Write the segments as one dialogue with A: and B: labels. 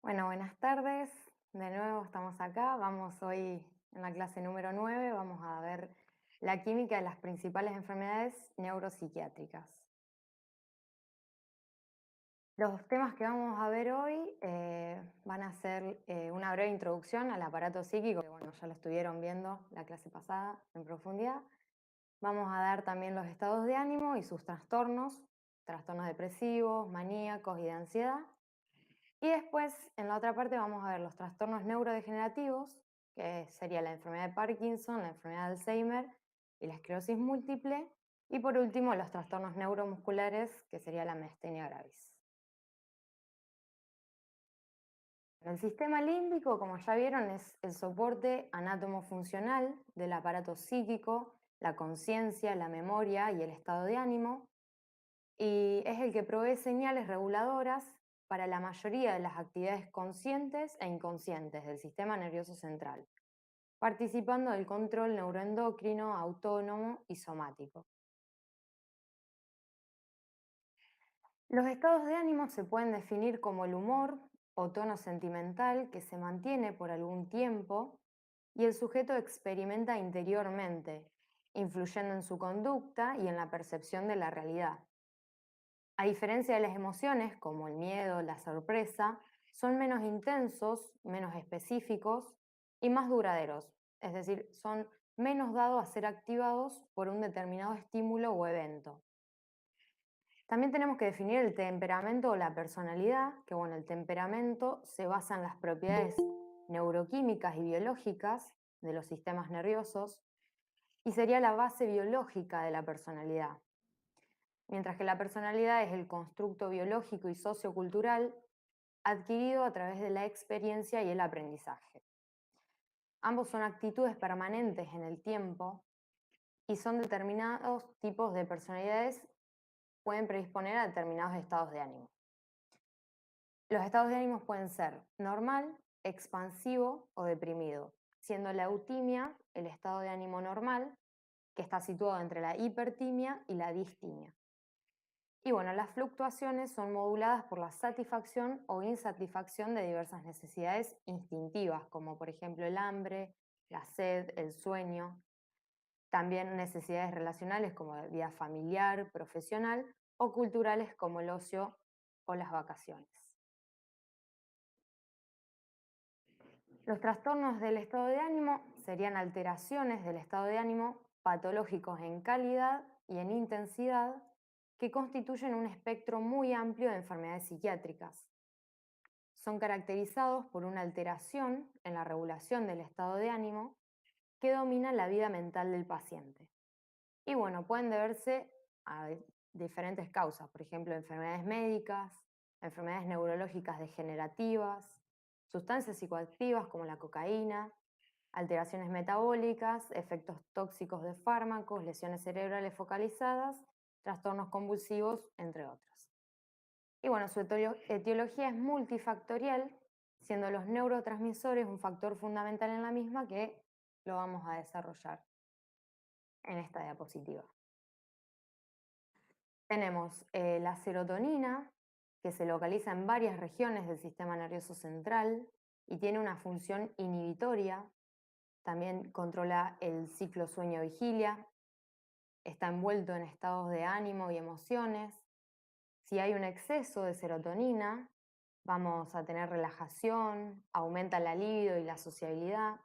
A: Bueno, buenas tardes. De nuevo estamos acá. Vamos hoy en la clase número 9. Vamos a ver la química de las principales enfermedades neuropsiquiátricas. Los temas que vamos a ver hoy van a ser una breve introducción al aparato psíquico, que bueno, ya lo estuvieron viendo la clase pasada en profundidad. Vamos a dar también los estados de ánimo y sus trastornos depresivos, maníacos y de ansiedad. Y después, en la otra parte, vamos a ver los trastornos neurodegenerativos, que sería la enfermedad de Parkinson, la enfermedad de Alzheimer y la esclerosis múltiple. Y por último, los trastornos neuromusculares, que sería la miastenia gravis. El sistema límbico, como ya vieron, es el soporte anátomo-funcional del aparato psíquico, la conciencia, la memoria y el estado de ánimo, y es el que provee señales reguladoras para la mayoría de las actividades conscientes e inconscientes del sistema nervioso central, participando del control neuroendocrino, autónomo y somático. Los estados de ánimo se pueden definir como el humor o tono sentimental que se mantiene por algún tiempo y el sujeto experimenta interiormente, influyendo en su conducta y en la percepción de la realidad. A diferencia de las emociones, como el miedo, la sorpresa, son menos intensos, menos específicos y más duraderos. Es decir, son menos dados a ser activados por un determinado estímulo o evento. También tenemos que definir el temperamento o la personalidad, que bueno, el temperamento se basa en las propiedades neuroquímicas y biológicas de los sistemas nerviosos y sería la base biológica de la personalidad. Mientras que la personalidad es el constructo biológico y sociocultural adquirido a través de la experiencia y el aprendizaje. Ambos son actitudes permanentes en el tiempo y son determinados tipos de personalidades pueden predisponer a determinados estados de ánimo. Los estados de ánimo pueden ser normal, expansivo o deprimido, siendo la eutimia el estado de ánimo normal, que está situado entre la hipertimia y la distimia. Y bueno, las fluctuaciones son moduladas por la satisfacción o insatisfacción de diversas necesidades instintivas, como por ejemplo el hambre, la sed, el sueño. También necesidades relacionales como de vida familiar, profesional o culturales como el ocio o las vacaciones. Los trastornos del estado de ánimo serían alteraciones del estado de ánimo patológicos en calidad y en intensidad que constituyen un espectro muy amplio de enfermedades psiquiátricas. Son caracterizados por una alteración en la regulación del estado de ánimo que domina la vida mental del paciente. Y bueno, pueden deberse a diferentes causas, por ejemplo, enfermedades médicas, enfermedades neurológicas degenerativas, sustancias psicoactivas como la cocaína, alteraciones metabólicas, efectos tóxicos de fármacos, lesiones cerebrales focalizadas, trastornos convulsivos, entre otros. Y bueno, su etiología es multifactorial, siendo los neurotransmisores un factor fundamental en la misma que lo vamos a desarrollar en esta diapositiva. Tenemos la serotonina, que se localiza en varias regiones del sistema nervioso central y tiene una función inhibitoria. También controla el ciclo sueño-vigilia, está envuelto en estados de ánimo y emociones. Si hay un exceso de serotonina, vamos a tener relajación, aumenta la libido y la sociabilidad,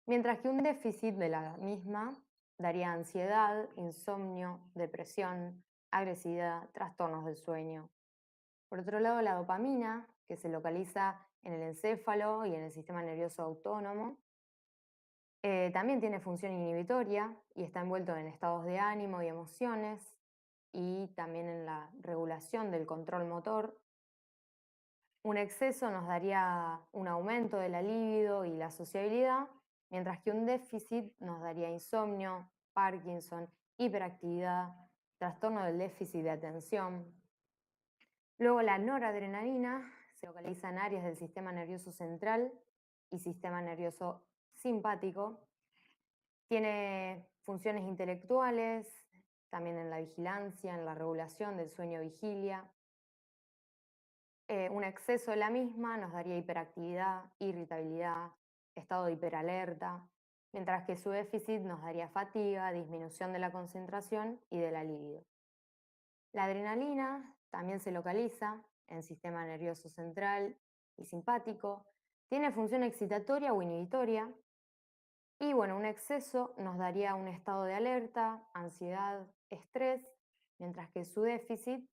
A: mientras que un déficit de la misma daría ansiedad, insomnio, depresión, agresividad, trastornos del sueño. Por otro lado, la dopamina, que se localiza en el encéfalo y en el sistema nervioso autónomo, también tiene función inhibitoria y está envuelto en estados de ánimo y emociones y también en la regulación del control motor. Un exceso nos daría un aumento de la libido y la sociabilidad, mientras que un déficit nos daría insomnio, Parkinson, hiperactividad, trastorno del déficit de atención. Luego la noradrenalina se localiza en áreas del sistema nervioso central y sistema nervioso simpático. Tiene funciones intelectuales, también en la vigilancia, en la regulación del sueño-vigilia. Un exceso de la misma nos daría hiperactividad, irritabilidad, estado de hiperalerta, mientras que su déficit nos daría fatiga, disminución de la concentración y de la libido. La adrenalina también se localiza en sistema nervioso central y simpático, tiene función excitatoria o inhibitoria y bueno, un exceso nos daría un estado de alerta, ansiedad, estrés, mientras que su déficit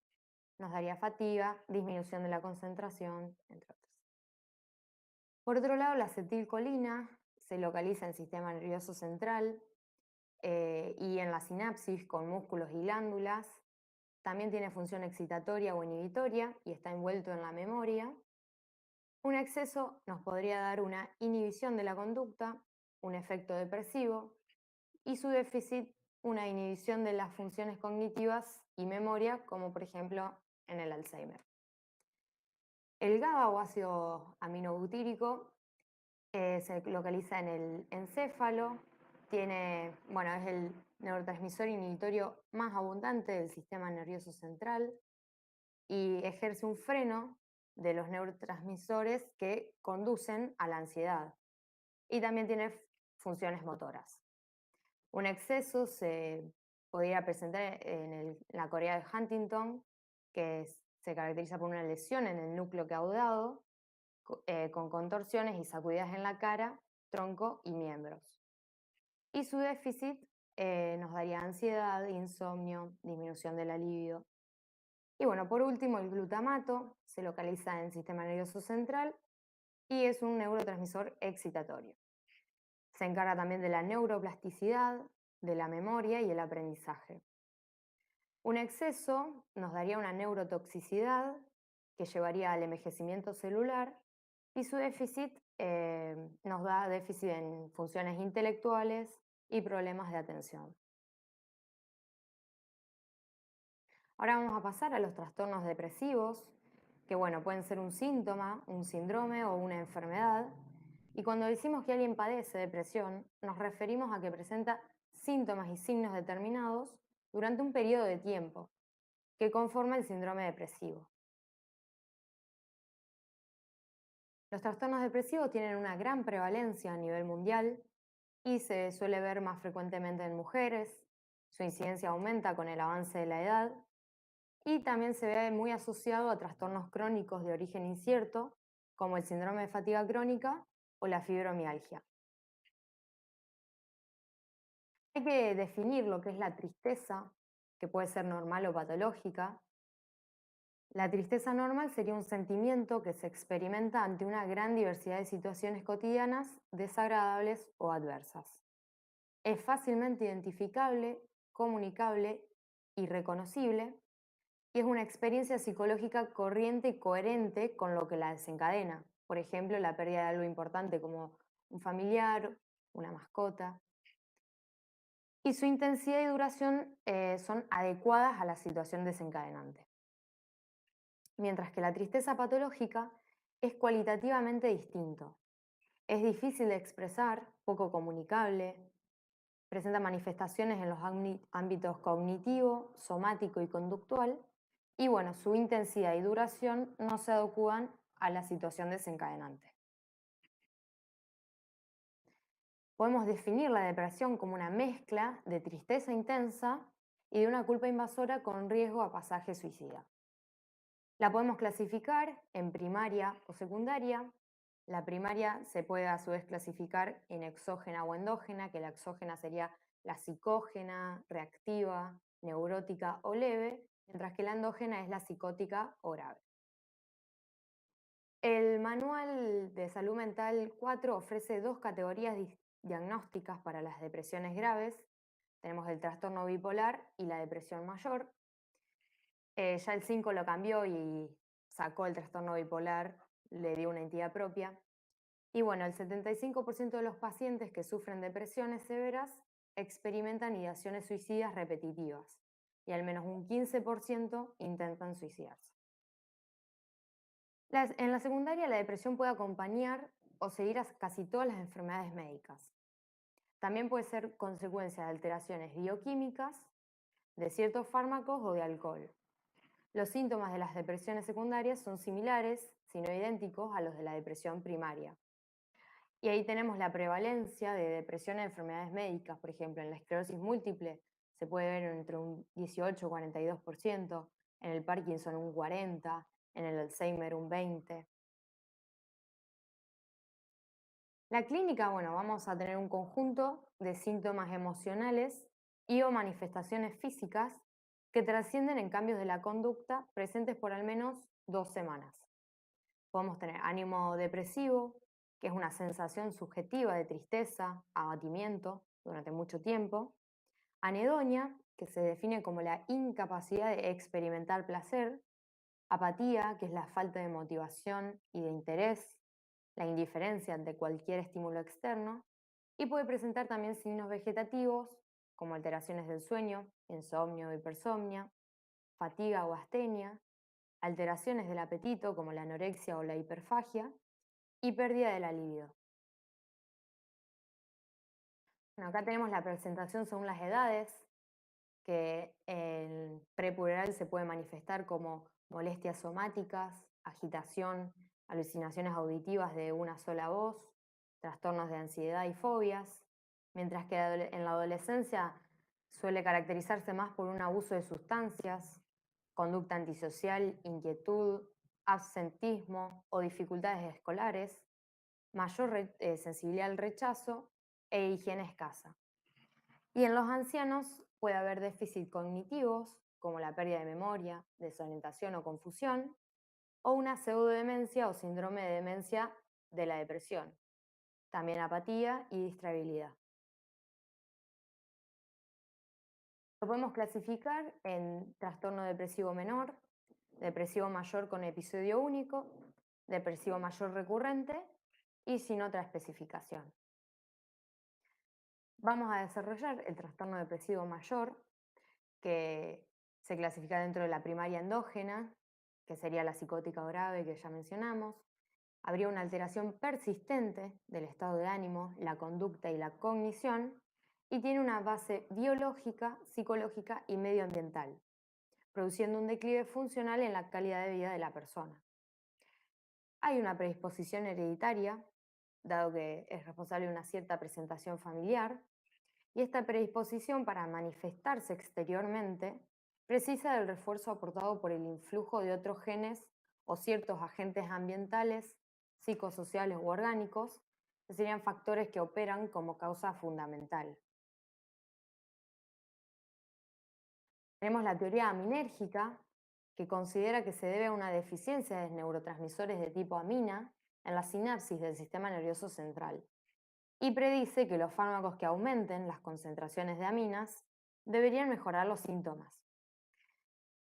A: nos daría fatiga, disminución de la concentración, entre otros. Por otro lado, la acetilcolina se localiza en el sistema nervioso central y en la sinapsis con músculos y glándulas. También tiene función excitatoria o inhibitoria y está envuelto en la memoria. Un exceso nos podría dar una inhibición de la conducta, un efecto depresivo y su déficit una inhibición de las funciones cognitivas y memoria, como por ejemplo en el Alzheimer. El GABA o ácido aminobutírico se localiza en el encéfalo, bueno, es el neurotransmisor inhibitorio más abundante del sistema nervioso central y ejerce un freno de los neurotransmisores que conducen a la ansiedad y también tiene funciones motoras. Un exceso se podría presentar en la corea de Huntington, que se caracteriza por una lesión en el núcleo caudado, con contorsiones y sacudidas en la cara, tronco y miembros. Y su déficit nos daría ansiedad, insomnio, disminución de la libido. Y bueno, por último, el glutamato se localiza en el sistema nervioso central y es un neurotransmisor excitatorio. Se encarga también de la neuroplasticidad, de la memoria y el aprendizaje. Un exceso nos daría una neurotoxicidad que llevaría al envejecimiento celular y su déficit nos da déficit en funciones intelectuales y problemas de atención. Ahora vamos a pasar a los trastornos depresivos, que bueno, pueden ser un síntoma, un síndrome o una enfermedad. Y cuando decimos que alguien padece depresión, nos referimos a que presenta síntomas y signos determinados durante un periodo de tiempo que conforma el síndrome depresivo. Los trastornos depresivos tienen una gran prevalencia a nivel mundial y se suele ver más frecuentemente en mujeres. Su incidencia aumenta con el avance de la edad y también se ve muy asociado a trastornos crónicos de origen incierto, como el síndrome de fatiga crónica o la fibromialgia. Hay que definir lo que es la tristeza, que puede ser normal o patológica. La tristeza normal sería un sentimiento que se experimenta ante una gran diversidad de situaciones cotidianas desagradables o adversas. Es fácilmente identificable, comunicable y reconocible, y es una experiencia psicológica corriente y coherente con lo que la desencadena. Por ejemplo, la pérdida de algo importante como un familiar, una mascota. Y su intensidad y duración son adecuadas a la situación desencadenante. Mientras que la tristeza patológica es cualitativamente distinto. Es difícil de expresar, poco comunicable, presenta manifestaciones en los ámbitos cognitivo, somático y conductual, y bueno, su intensidad y duración no se adecuan a la situación desencadenante. Podemos definir la depresión como una mezcla de tristeza intensa y de una culpa invasora con riesgo a pasaje suicida. La podemos clasificar en primaria o secundaria. La primaria se puede a su vez clasificar en exógena o endógena, que la exógena sería la psicógena, reactiva, neurótica o leve, mientras que la endógena es la psicótica o grave. El Manual de Salud Mental 4 ofrece dos categorías diagnósticas para las depresiones graves. Tenemos el trastorno bipolar y la depresión mayor. Ya el 5 lo cambió y sacó el trastorno bipolar, le dio una entidad propia. Y bueno, el 75% de los pacientes que sufren depresiones severas experimentan ideaciones suicidas repetitivas y al menos un 15% intentan suicidarse. En la secundaria, la depresión puede acompañar o seguir a casi todas las enfermedades médicas. También puede ser consecuencia de alteraciones bioquímicas, de ciertos fármacos o de alcohol. Los síntomas de las depresiones secundarias son similares, si no idénticos, a los de la depresión primaria. Y ahí tenemos la prevalencia de depresión en enfermedades médicas, por ejemplo, en la esclerosis múltiple se puede ver entre un 18 y 42%, en el Parkinson un 40%, en el Alzheimer un 20%. La clínica, bueno, vamos a tener un conjunto de síntomas emocionales y o manifestaciones físicas que trascienden en cambios de la conducta presentes por al menos 2 semanas. Podemos tener ánimo depresivo, que es una sensación subjetiva de tristeza, abatimiento durante mucho tiempo. Anedonia, que se define como la incapacidad de experimentar placer. Apatía, que es la falta de motivación y de interés, la indiferencia ante cualquier estímulo externo. Y puede presentar también signos vegetativos, como alteraciones del sueño, insomnio o hipersomnia, fatiga o astenia, alteraciones del apetito como la anorexia o la hiperfagia y pérdida de la libido. Bueno, acá tenemos la presentación según las edades, que el prepuberal se puede manifestar como molestias somáticas, agitación, alucinaciones auditivas de una sola voz, trastornos de ansiedad y fobias, mientras que en la adolescencia suele caracterizarse más por un abuso de sustancias, conducta antisocial, inquietud, absentismo o dificultades escolares, mayor sensibilidad al rechazo e higiene escasa. Y en los ancianos puede haber déficit cognitivos, como la pérdida de memoria, desorientación o confusión, o una pseudodemencia o síndrome de demencia de la depresión, también apatía y distrabilidad. Lo podemos clasificar en trastorno depresivo menor, depresivo mayor con episodio único, depresivo mayor recurrente y sin otra especificación. Vamos a desarrollar el trastorno depresivo mayor, que se clasifica dentro de la primaria endógena, que sería la psicótica grave que ya mencionamos. Habría una alteración persistente del estado de ánimo, la conducta y la cognición, y tiene una base biológica, psicológica y medioambiental, produciendo un declive funcional en la calidad de vida de la persona. Hay una predisposición hereditaria, dado que es responsable de una cierta presentación familiar, y esta predisposición para manifestarse exteriormente precisa del refuerzo aportado por el influjo de otros genes o ciertos agentes ambientales, psicosociales u orgánicos, que serían factores que operan como causa fundamental. Tenemos la teoría aminérgica, que considera que se debe a una deficiencia de neurotransmisores de tipo amina en la sinapsis del sistema nervioso central, y predice que los fármacos que aumenten las concentraciones de aminas deberían mejorar los síntomas.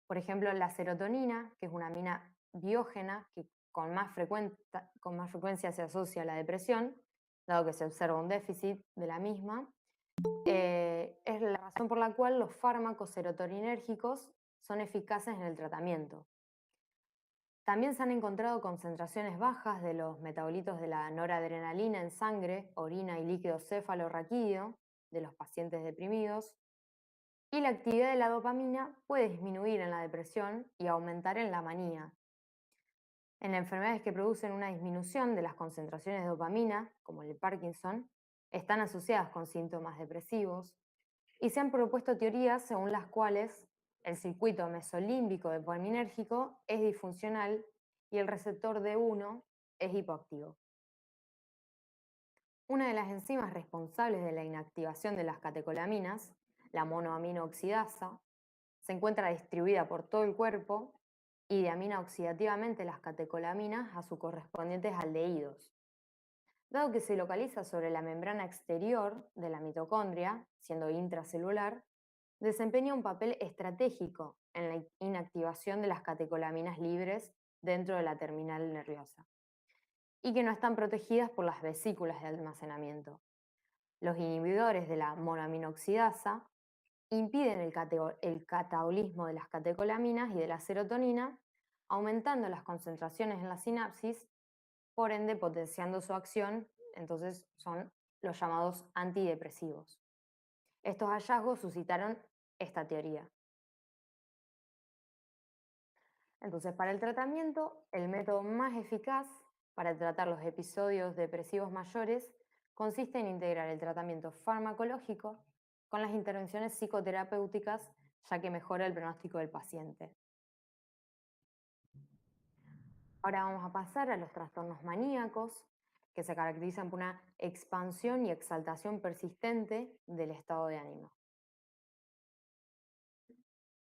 A: Por ejemplo, la serotonina, que es una amina biógena que con más frecuencia se asocia a la depresión, dado que se observa un déficit de la misma, es la razón por la cual los fármacos serotoninérgicos son eficaces en el tratamiento. También se han encontrado concentraciones bajas de los metabolitos de la noradrenalina en sangre, orina y líquido cefalorraquídeo de los pacientes deprimidos, y la actividad de la dopamina puede disminuir en la depresión y aumentar en la manía. En enfermedades que producen una disminución de las concentraciones de dopamina, como el Parkinson, están asociadas con síntomas depresivos, y se han propuesto teorías según las cuales el circuito mesolímbico dopaminérgico es disfuncional y el receptor D1 es hipoactivo. Una de las enzimas responsables de la inactivación de las catecolaminas, la monoamino oxidasa, se encuentra distribuida por todo el cuerpo y diamina oxidativamente las catecolaminas a sus correspondientes aldehídos. Dado que se localiza sobre la membrana exterior de la mitocondria, siendo intracelular, desempeña un papel estratégico en la inactivación de las catecolaminas libres dentro de la terminal nerviosa y que no están protegidas por las vesículas de almacenamiento. Los inhibidores de la monoaminoxidasa impiden el catabolismo de las catecolaminas y de la serotonina, aumentando las concentraciones en la sinapsis, por ende potenciando su acción, entonces son los llamados antidepresivos. Estos hallazgos suscitaron esta teoría. Entonces, para el tratamiento, el método más eficaz para tratar los episodios depresivos mayores consiste en integrar el tratamiento farmacológico con las intervenciones psicoterapéuticas, ya que mejora el pronóstico del paciente. Ahora vamos a pasar a los trastornos maníacos, que se caracterizan por una expansión y exaltación persistente del estado de ánimo.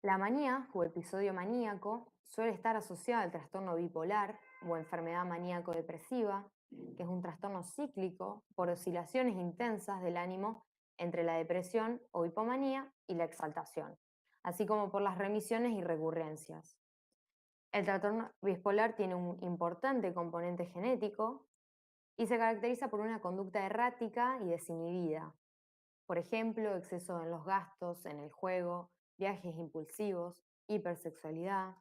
A: La manía o episodio maníaco suele estar asociado al trastorno bipolar o enfermedad maníaco-depresiva, que es un trastorno cíclico por oscilaciones intensas del ánimo entre la depresión o hipomanía y la exaltación, así como por las remisiones y recurrencias. El trastorno bipolar tiene un importante componente genético y se caracteriza por una conducta errática y desinhibida. Por ejemplo, exceso en los gastos, en el juego, viajes impulsivos, hipersexualidad.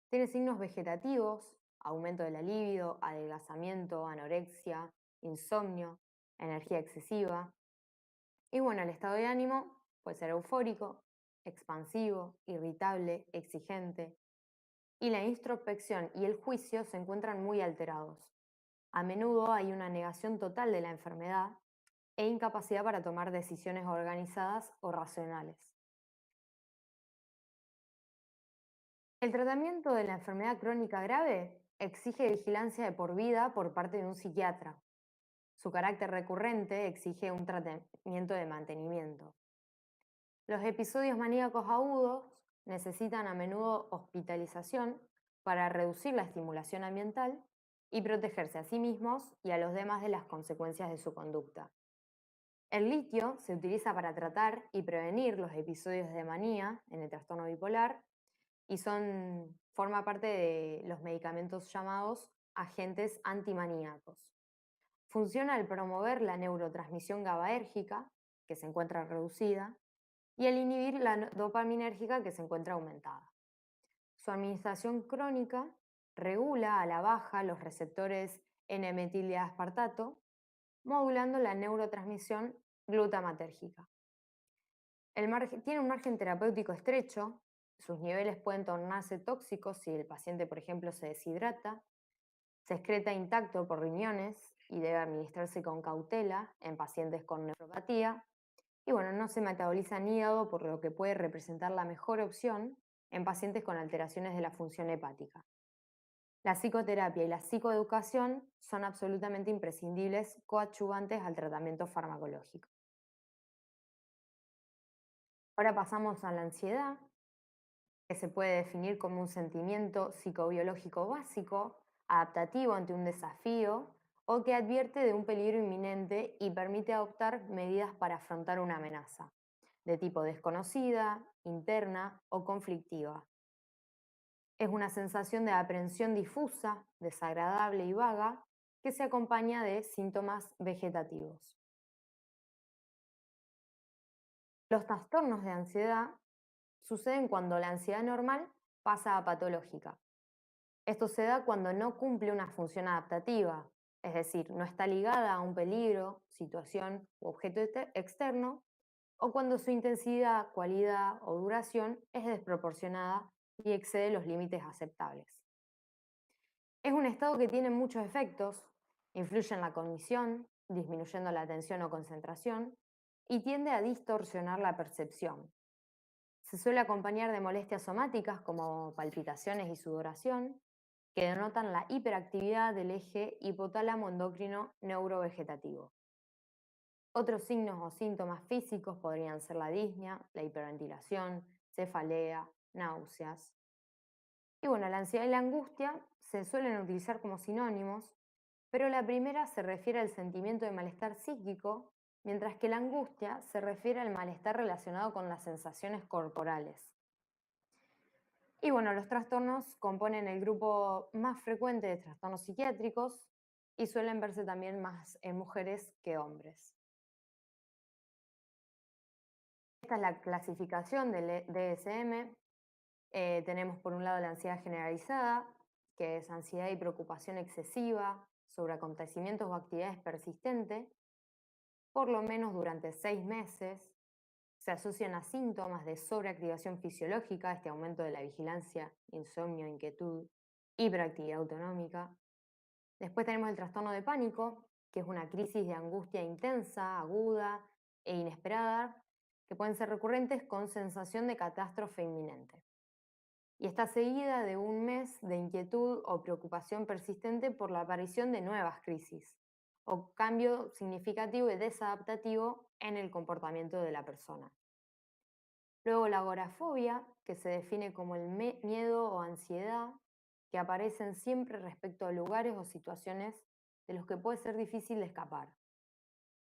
A: Tiene signos vegetativos, aumento de la libido, adelgazamiento, anorexia, insomnio, energía excesiva. Y bueno, el estado de ánimo puede ser eufórico, expansivo, irritable, exigente. Y la introspección y el juicio se encuentran muy alterados. A menudo hay una negación total de la enfermedad e incapacidad para tomar decisiones organizadas o racionales. El tratamiento de la enfermedad crónica grave exige vigilancia de por vida por parte de un psiquiatra. Su carácter recurrente exige un tratamiento de mantenimiento. Los episodios maníacos agudos necesitan a menudo hospitalización para reducir la estimulación ambiental y protegerse a sí mismos y a los demás de las consecuencias de su conducta. El litio se utiliza para tratar y prevenir los episodios de manía en el trastorno bipolar y forma parte de los medicamentos llamados agentes antimaníacos. Funciona al promover la neurotransmisión GABAérgica, que se encuentra reducida, y al inhibir la dopaminérgica, que se encuentra aumentada. Su administración crónica regula a la baja los receptores N-metildiaspartato, modulando la neurotransmisión glutamatérgica. Tiene un margen terapéutico estrecho, sus niveles pueden tornarse tóxicos si el paciente, por ejemplo, se deshidrata, se excreta intacto por riñones y debe administrarse con cautela en pacientes con nefropatía. Y bueno, no se metaboliza en hígado, por lo que puede representar la mejor opción en pacientes con alteraciones de la función hepática. La psicoterapia y la psicoeducación son absolutamente imprescindibles coadyuvantes al tratamiento farmacológico. Ahora pasamos a la ansiedad, que se puede definir como un sentimiento psicobiológico básico, adaptativo ante un desafío o que advierte de un peligro inminente y permite adoptar medidas para afrontar una amenaza, de tipo desconocida, interna o conflictiva. Es una sensación de aprehensión difusa, desagradable y vaga que se acompaña de síntomas vegetativos. Los trastornos de ansiedad suceden cuando la ansiedad normal pasa a patológica. Esto se da cuando no cumple una función adaptativa, es decir, no está ligada a un peligro, situación u objeto externo, o cuando su intensidad, cualidad o duración es desproporcionada y excede los límites aceptables. Es un estado que tiene muchos efectos, influye en la cognición, disminuyendo la atención o concentración, y tiende a distorsionar la percepción. Se suele acompañar de molestias somáticas como palpitaciones y sudoración, que denotan la hiperactividad del eje hipotálamo endocrino neurovegetativo. Otros signos o síntomas físicos podrían ser la disnea, la hiperventilación, cefalea, náuseas. Y bueno, la ansiedad y la angustia se suelen utilizar como sinónimos, pero la primera se refiere al sentimiento de malestar psíquico, mientras que la angustia se refiere al malestar relacionado con las sensaciones corporales. Y bueno, los trastornos componen el grupo más frecuente de trastornos psiquiátricos y suelen verse también más en mujeres que hombres. Esta es la clasificación del DSM. Tenemos por un lado la ansiedad generalizada, que es ansiedad y preocupación excesiva sobre acontecimientos o actividades persistentes, por lo menos durante 6 meses. Se asocian a síntomas de sobreactivación fisiológica, este aumento de la vigilancia, insomnio, inquietud, hiperactividad autonómica. Después tenemos el trastorno de pánico, que es una crisis de angustia intensa, aguda e inesperada, que pueden ser recurrentes con sensación de catástrofe inminente. Y está seguida de un mes de inquietud o preocupación persistente por la aparición de nuevas crisis o cambio significativo y desadaptativo en el comportamiento de la persona. Luego la agorafobia, que se define como el miedo o ansiedad que aparecen siempre respecto a lugares o situaciones de los que puede ser difícil de escapar.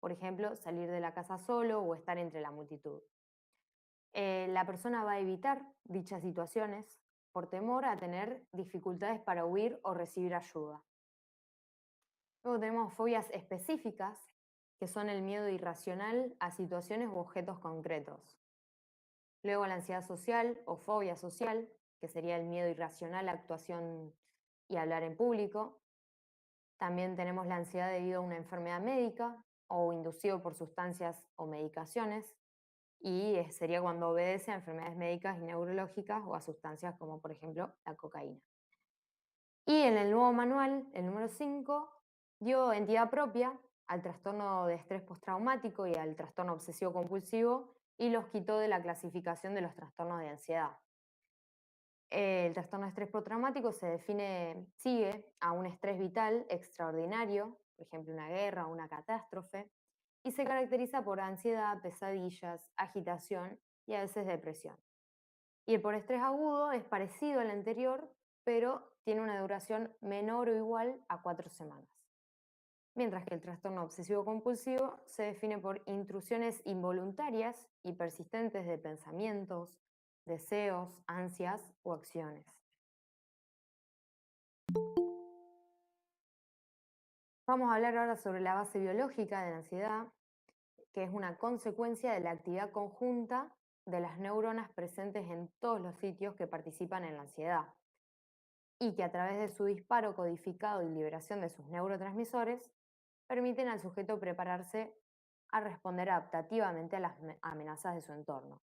A: Por ejemplo, salir de la casa solo o estar entre la multitud. La persona va a evitar dichas situaciones por temor a tener dificultades para huir o recibir ayuda. Luego tenemos fobias específicas, que son el miedo irracional a situaciones u objetos concretos. Luego la ansiedad social o fobia social, que sería el miedo irracional a actuación y hablar en público. También tenemos la ansiedad debido a una enfermedad médica o inducido por sustancias o medicaciones. Y sería cuando obedece a enfermedades médicas y neurológicas o a sustancias como por ejemplo la cocaína. Y en el nuevo manual, el número 5, dio entidad propia al trastorno de estrés postraumático y al trastorno obsesivo compulsivo y los quitó de la clasificación de los trastornos de ansiedad. El trastorno de estrés postraumático sigue a un estrés vital extraordinario, por ejemplo una guerra o una catástrofe, y se caracteriza por ansiedad, pesadillas, agitación y a veces depresión. Y el por estrés agudo es parecido al anterior, pero tiene una duración menor o igual a 4 semanas. Mientras que el trastorno obsesivo compulsivo se define por intrusiones involuntarias y persistentes de pensamientos, deseos, ansias o acciones. Vamos a hablar ahora sobre la base biológica de la ansiedad, que es una consecuencia de la actividad conjunta de las neuronas presentes en todos los sitios que participan en la ansiedad, y que a través de su disparo codificado y liberación de sus neurotransmisores, permiten al sujeto prepararse a responder adaptativamente a las amenazas de su entorno.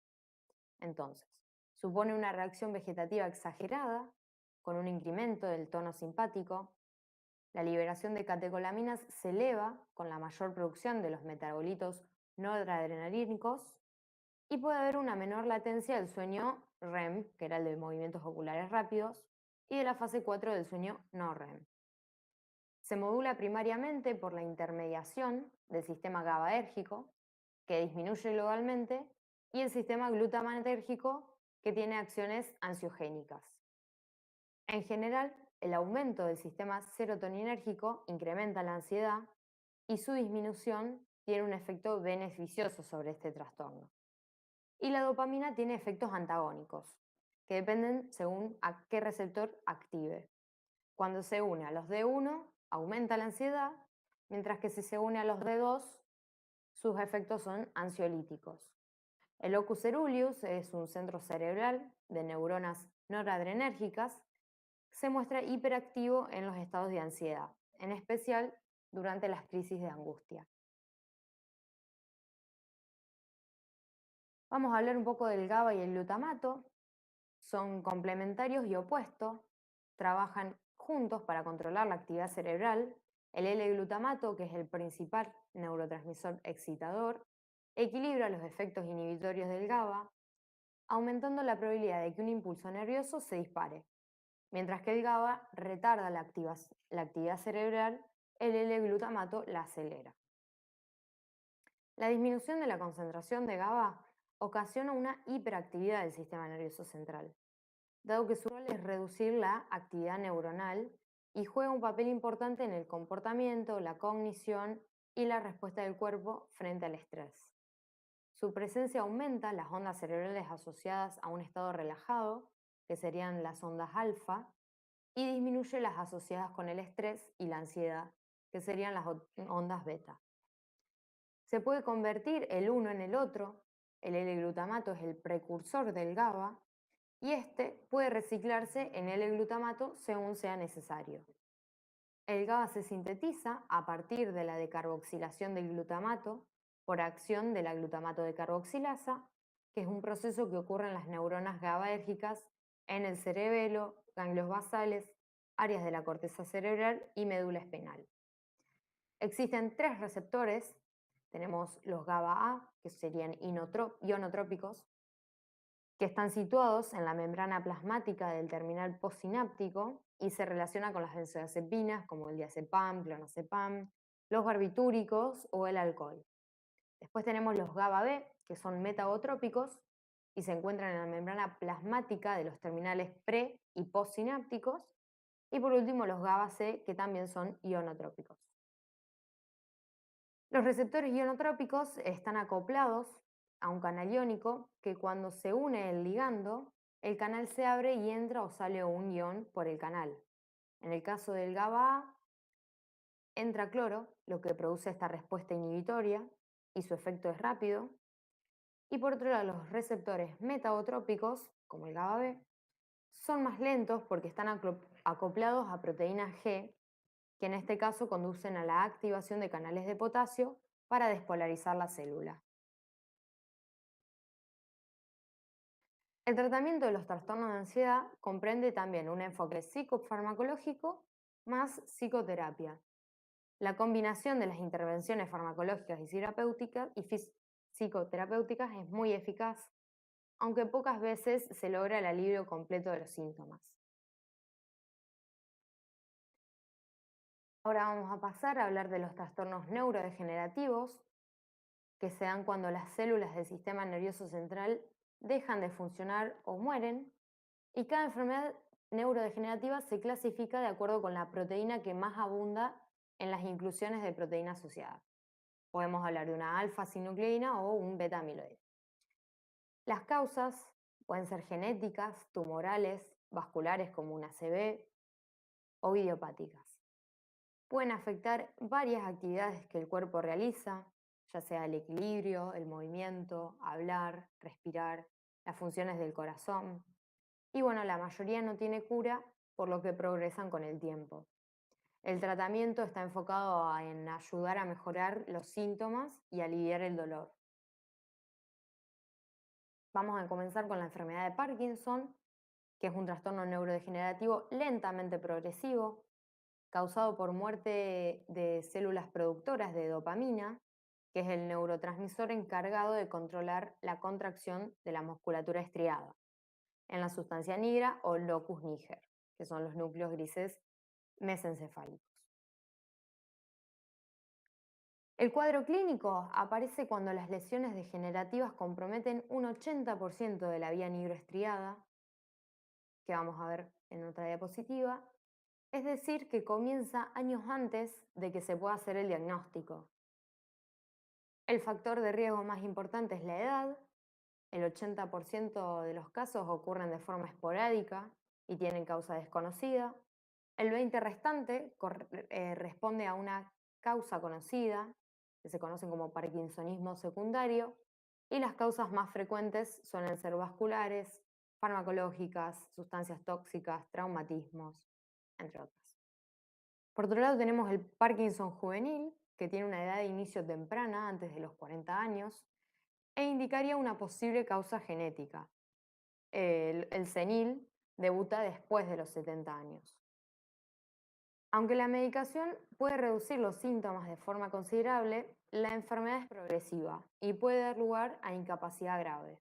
A: Entonces, supone una reacción vegetativa exagerada, con un incremento del tono simpático. La liberación de catecolaminas se eleva con la mayor producción de los metabolitos noradrenalínicos y puede haber una menor latencia del sueño REM, que era el de movimientos oculares rápidos, y de la fase 4 del sueño no REM. Se modula primariamente por la intermediación del sistema GABAérgico, que disminuye globalmente, y el sistema glutamatérgico, que tiene acciones ansiogénicas. En general, el aumento del sistema serotoninérgico incrementa la ansiedad y su disminución tiene un efecto beneficioso sobre este trastorno. Y la dopamina tiene efectos antagónicos, que dependen según a qué receptor active. Cuando se une a los D1, aumenta la ansiedad, mientras que si se une a los D2, sus efectos son ansiolíticos. El locus ceruleus es un centro cerebral de neuronas noradrenérgicas. Se muestra hiperactivo en los estados de ansiedad, en especial durante las crisis de angustia. Vamos a hablar un poco del GABA y el glutamato. Son complementarios y opuestos, trabajan juntos para controlar la actividad cerebral. El L-glutamato, que es el principal neurotransmisor excitador, equilibra los efectos inhibitorios del GABA, aumentando la probabilidad de que un impulso nervioso se dispare. Mientras que el GABA retarda la actividad cerebral, el L-glutamato la acelera. La disminución de la concentración de GABA ocasiona una hiperactividad del sistema nervioso central, dado que su rol es reducir la actividad neuronal y juega un papel importante en el comportamiento, la cognición y la respuesta del cuerpo frente al estrés. Su presencia aumenta las ondas cerebrales asociadas a un estado relajado, que serían las ondas alfa, y disminuye las asociadas con el estrés y la ansiedad, que serían las ondas beta. Se puede convertir el uno en el otro. El L-glutamato es el precursor del GABA y este puede reciclarse en L-glutamato según sea necesario. El GABA se sintetiza a partir de la decarboxilación del glutamato por acción de la glutamato decarboxilasa que es un proceso que ocurre en las neuronas GABAérgicas en el cerebelo, ganglios basales, áreas de la corteza cerebral y médula espinal. Existen tres receptores. Tenemos los GABA-A, que serían ionotrópicos, que están situados en la membrana plasmática del terminal postsináptico y se relacionan con las benzodiazepinas como el diazepam, clonazepam, los barbitúricos o el alcohol. Después tenemos los GABA-B, que son metagotrópicos y se encuentran en la membrana plasmática de los terminales pre y postsinápticos. Y por último los GABA-C, que también son ionotrópicos. Los receptores ionotrópicos están acoplados a un canal iónico que cuando se une el ligando, el canal se abre y entra o sale un ion por el canal. En el caso del GABA-A, entra cloro, lo que produce esta respuesta inhibitoria y su efecto es rápido. Y por otro lado, los receptores metagotrópicos, como el GABA-B, son más lentos porque están acoplados a proteína G, que en este caso conducen a la activación de canales de potasio para despolarizar la célula. El tratamiento de los trastornos de ansiedad comprende también un enfoque psicofarmacológico más psicoterapia. La combinación de las intervenciones farmacológicas y psicoterapéuticas es muy eficaz, aunque pocas veces se logra el alivio completo de los síntomas. Ahora vamos a pasar a hablar de los trastornos neurodegenerativos, que se dan cuando las células del sistema nervioso central dejan de funcionar o mueren, y cada enfermedad neurodegenerativa se clasifica de acuerdo con la proteína que más abunda en las inclusiones de proteína asociada. Podemos hablar de una alfa-sinucleína o un beta-amiloide. Las causas pueden ser genéticas, tumorales, vasculares como una ACV o idiopáticas. Pueden afectar varias actividades que el cuerpo realiza, ya sea el equilibrio, el movimiento, hablar, respirar, las funciones del corazón. Y bueno, la mayoría no tiene cura, por lo que progresan con el tiempo. El tratamiento está enfocado en ayudar a mejorar los síntomas y aliviar el dolor. Vamos a comenzar con la enfermedad de Parkinson, que es un trastorno neurodegenerativo lentamente progresivo, causado por muerte de células productoras de dopamina, que es el neurotransmisor encargado de controlar la contracción de la musculatura estriada, en la sustancia nigra o locus niger, que son los núcleos grises mesencefálicos. El cuadro clínico aparece cuando las lesiones degenerativas comprometen un 80% de la vía nigroestriada, que vamos a ver en otra diapositiva, es decir, que comienza años antes de que se pueda hacer el diagnóstico. El factor de riesgo más importante es la edad. El 80% de los casos ocurren de forma esporádica y tienen causa desconocida. El 20% restante responde a una causa conocida, que se conocen como parkinsonismo secundario, y las causas más frecuentes suelen ser vasculares, farmacológicas, sustancias tóxicas, traumatismos, entre otras. Por otro lado tenemos el Parkinson juvenil, que tiene una edad de inicio temprana, antes de los 40 años, e indicaría una posible causa genética. El senil debuta después de los 70 años. Aunque la medicación puede reducir los síntomas de forma considerable, la enfermedad es progresiva y puede dar lugar a incapacidad grave.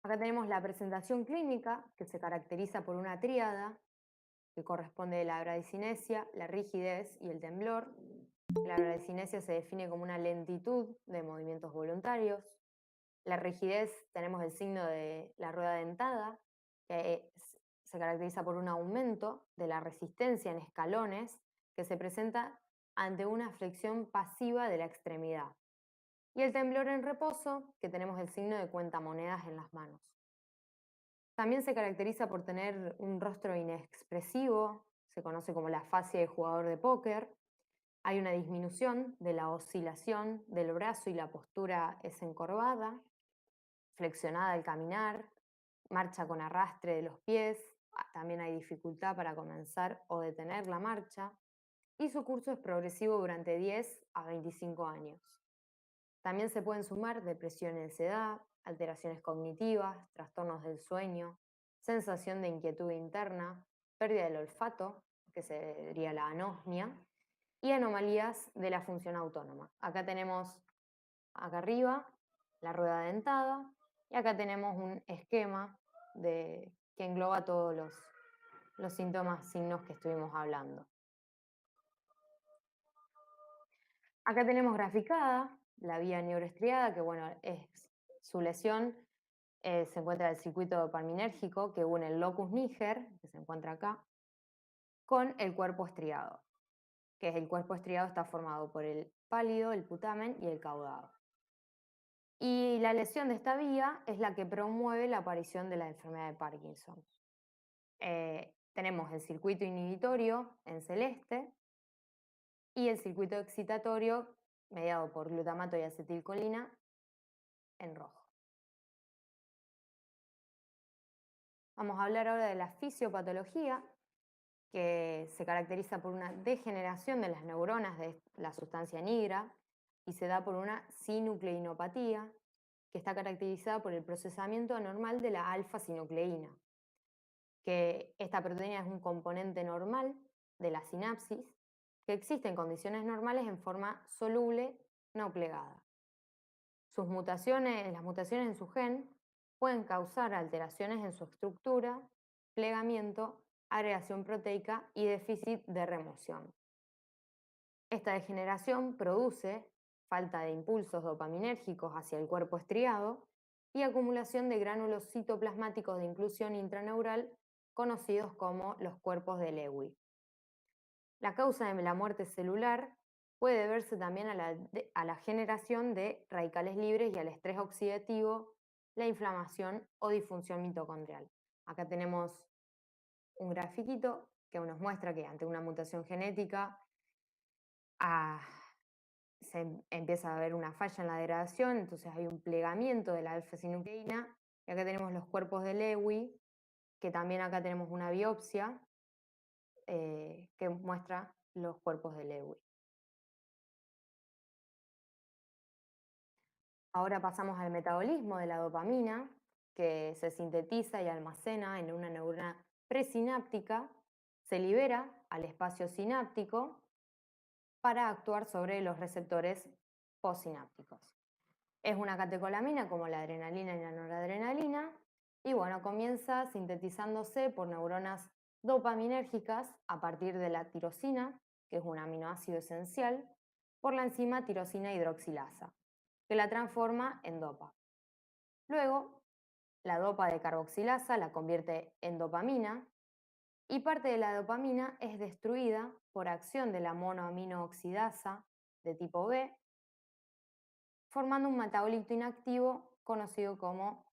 A: Acá tenemos la presentación clínica, que se caracteriza por una tríada, que corresponde a la bradicinesia, la rigidez y el temblor. La bradicinesia se define como una lentitud de movimientos voluntarios. La rigidez, tenemos el signo de la rueda dentada, que se caracteriza por un aumento de la resistencia en escalones que se presenta ante una flexión pasiva de la extremidad. Y el temblor en reposo, que tenemos el signo de cuentamonedas en las manos. También se caracteriza por tener un rostro inexpresivo, se conoce como la fascia de jugador de póker. Hay una disminución de la oscilación del brazo y la postura es encorvada, flexionada al caminar, marcha con arrastre de los pies, también hay dificultad para comenzar o detener la marcha, y su curso es progresivo durante 10 a 25 años. También se pueden sumar depresión y ansiedad, alteraciones cognitivas, trastornos del sueño, sensación de inquietud interna, pérdida del olfato, que sería la anosmia, y anomalías de la función autónoma. Acá tenemos, acá arriba, la rueda dentada, y acá tenemos un esquema que engloba todos los síntomas, signos que estuvimos hablando. Acá tenemos graficada la vía neuroestriada, que bueno, es su lesión, se encuentra el circuito dopaminérgico que une el locus niger, que se encuentra acá, con el cuerpo estriado, que es el cuerpo estriado está formado por el pálido, el putamen y el caudado. Y la lesión de esta vía es la que promueve la aparición de la enfermedad de Parkinson. Tenemos el circuito inhibitorio en celeste y el circuito excitatorio mediado por glutamato y acetilcolina en rojo. Vamos a hablar ahora de la fisiopatología, que se caracteriza por una degeneración de las neuronas de la sustancia nigra y se da por una sinucleinopatía, que está caracterizada por el procesamiento anormal de la alfa-sinucleína, que esta proteína es un componente normal de la sinapsis que existe en condiciones normales en forma soluble no plegada. Las mutaciones en su gen pueden causar alteraciones en su estructura, plegamiento, agregación proteica y déficit de remoción. Esta degeneración produce falta de impulsos dopaminérgicos hacia el cuerpo estriado y acumulación de gránulos citoplasmáticos de inclusión intraneural conocidos como los cuerpos de Lewy. La causa de la muerte celular puede deberse también a la generación de radicales libres y al estrés oxidativo, la inflamación o disfunción mitocondrial. Acá tenemos un grafiquito que nos muestra que ante una mutación genética empieza a haber una falla en la degradación, entonces hay un plegamiento de la alfa-sinucleína, y acá tenemos los cuerpos de Lewy, que también acá tenemos una biopsia que muestra los cuerpos de Lewy. Ahora pasamos al metabolismo de la dopamina, que se sintetiza y almacena en una neurona presináptica, se libera al espacio sináptico para actuar sobre los receptores postsinápticos. Es una catecolamina como la adrenalina y la noradrenalina, y bueno, comienza sintetizándose por neuronas dopaminérgicas a partir de la tirosina, que es un aminoácido esencial, por la enzima tirosina hidroxilasa, que la transforma en dopa. Luego, la dopa de carboxilasa la convierte en dopamina y parte de la dopamina es destruida por acción de la monoaminooxidasa de tipo B, formando un metabolito inactivo conocido como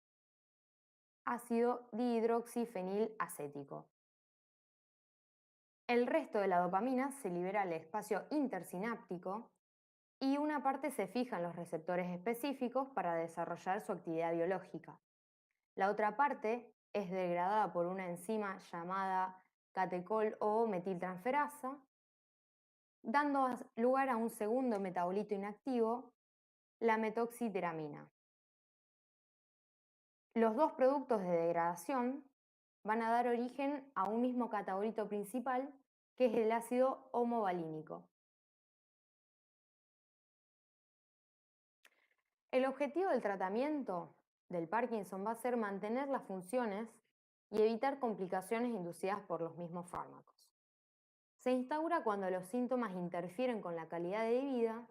A: ácido dihidroxifenilacético. El resto de la dopamina se libera al espacio intersináptico y una parte se fija en los receptores específicos para desarrollar su actividad biológica. La otra parte es degradada por una enzima llamada catecol o metiltransferasa, dando lugar a un segundo metabolito inactivo, la metoxiteramina. Los dos productos de degradación van a dar origen a un mismo catabolito principal, que es el ácido homovalínico. El objetivo del tratamiento del Parkinson va a ser mantener las funciones y evitar complicaciones inducidas por los mismos fármacos. Se instaura cuando los síntomas interfieren con la calidad de vida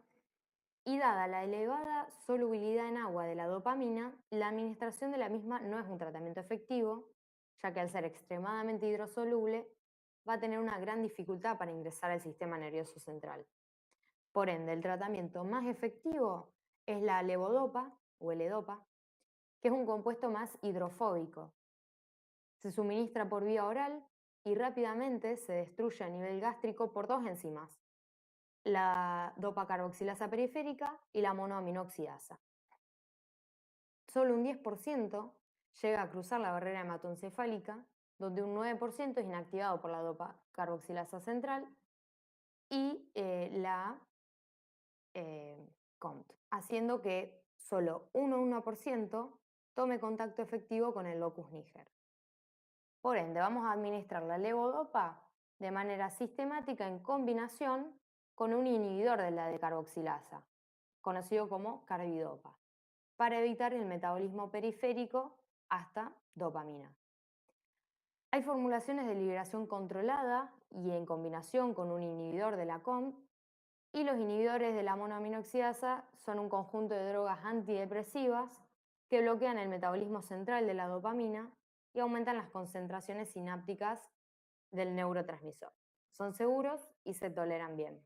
A: y dada la elevada solubilidad en agua de la dopamina, la administración de la misma no es un tratamiento efectivo, ya que al ser extremadamente hidrosoluble va a tener una gran dificultad para ingresar al sistema nervioso central. Por ende, el tratamiento más efectivo es la levodopa o L-dopa, que es un compuesto más hidrofóbico. Se suministra por vía oral y rápidamente se destruye a nivel gástrico por dos enzimas, la dopa-carboxilasa periférica y la monoaminoxidasa. Solo un 10% llega a cruzar la barrera hematoencefálica, donde un 9% es inactivado por la dopa-carboxilasa central y la COMT, haciendo que solo 1,1% tome contacto efectivo con el locus niger. Por ende, vamos a administrar la levodopa de manera sistemática en combinación con un inhibidor de la decarboxilasa, conocido como carbidopa, para evitar el metabolismo periférico hasta dopamina. Hay formulaciones de liberación controlada y en combinación con un inhibidor de la COMT, y los inhibidores de la monoaminoxidasa son un conjunto de drogas antidepresivas que bloquean el metabolismo central de la dopamina y aumentan las concentraciones sinápticas del neurotransmisor. Son seguros y se toleran bien.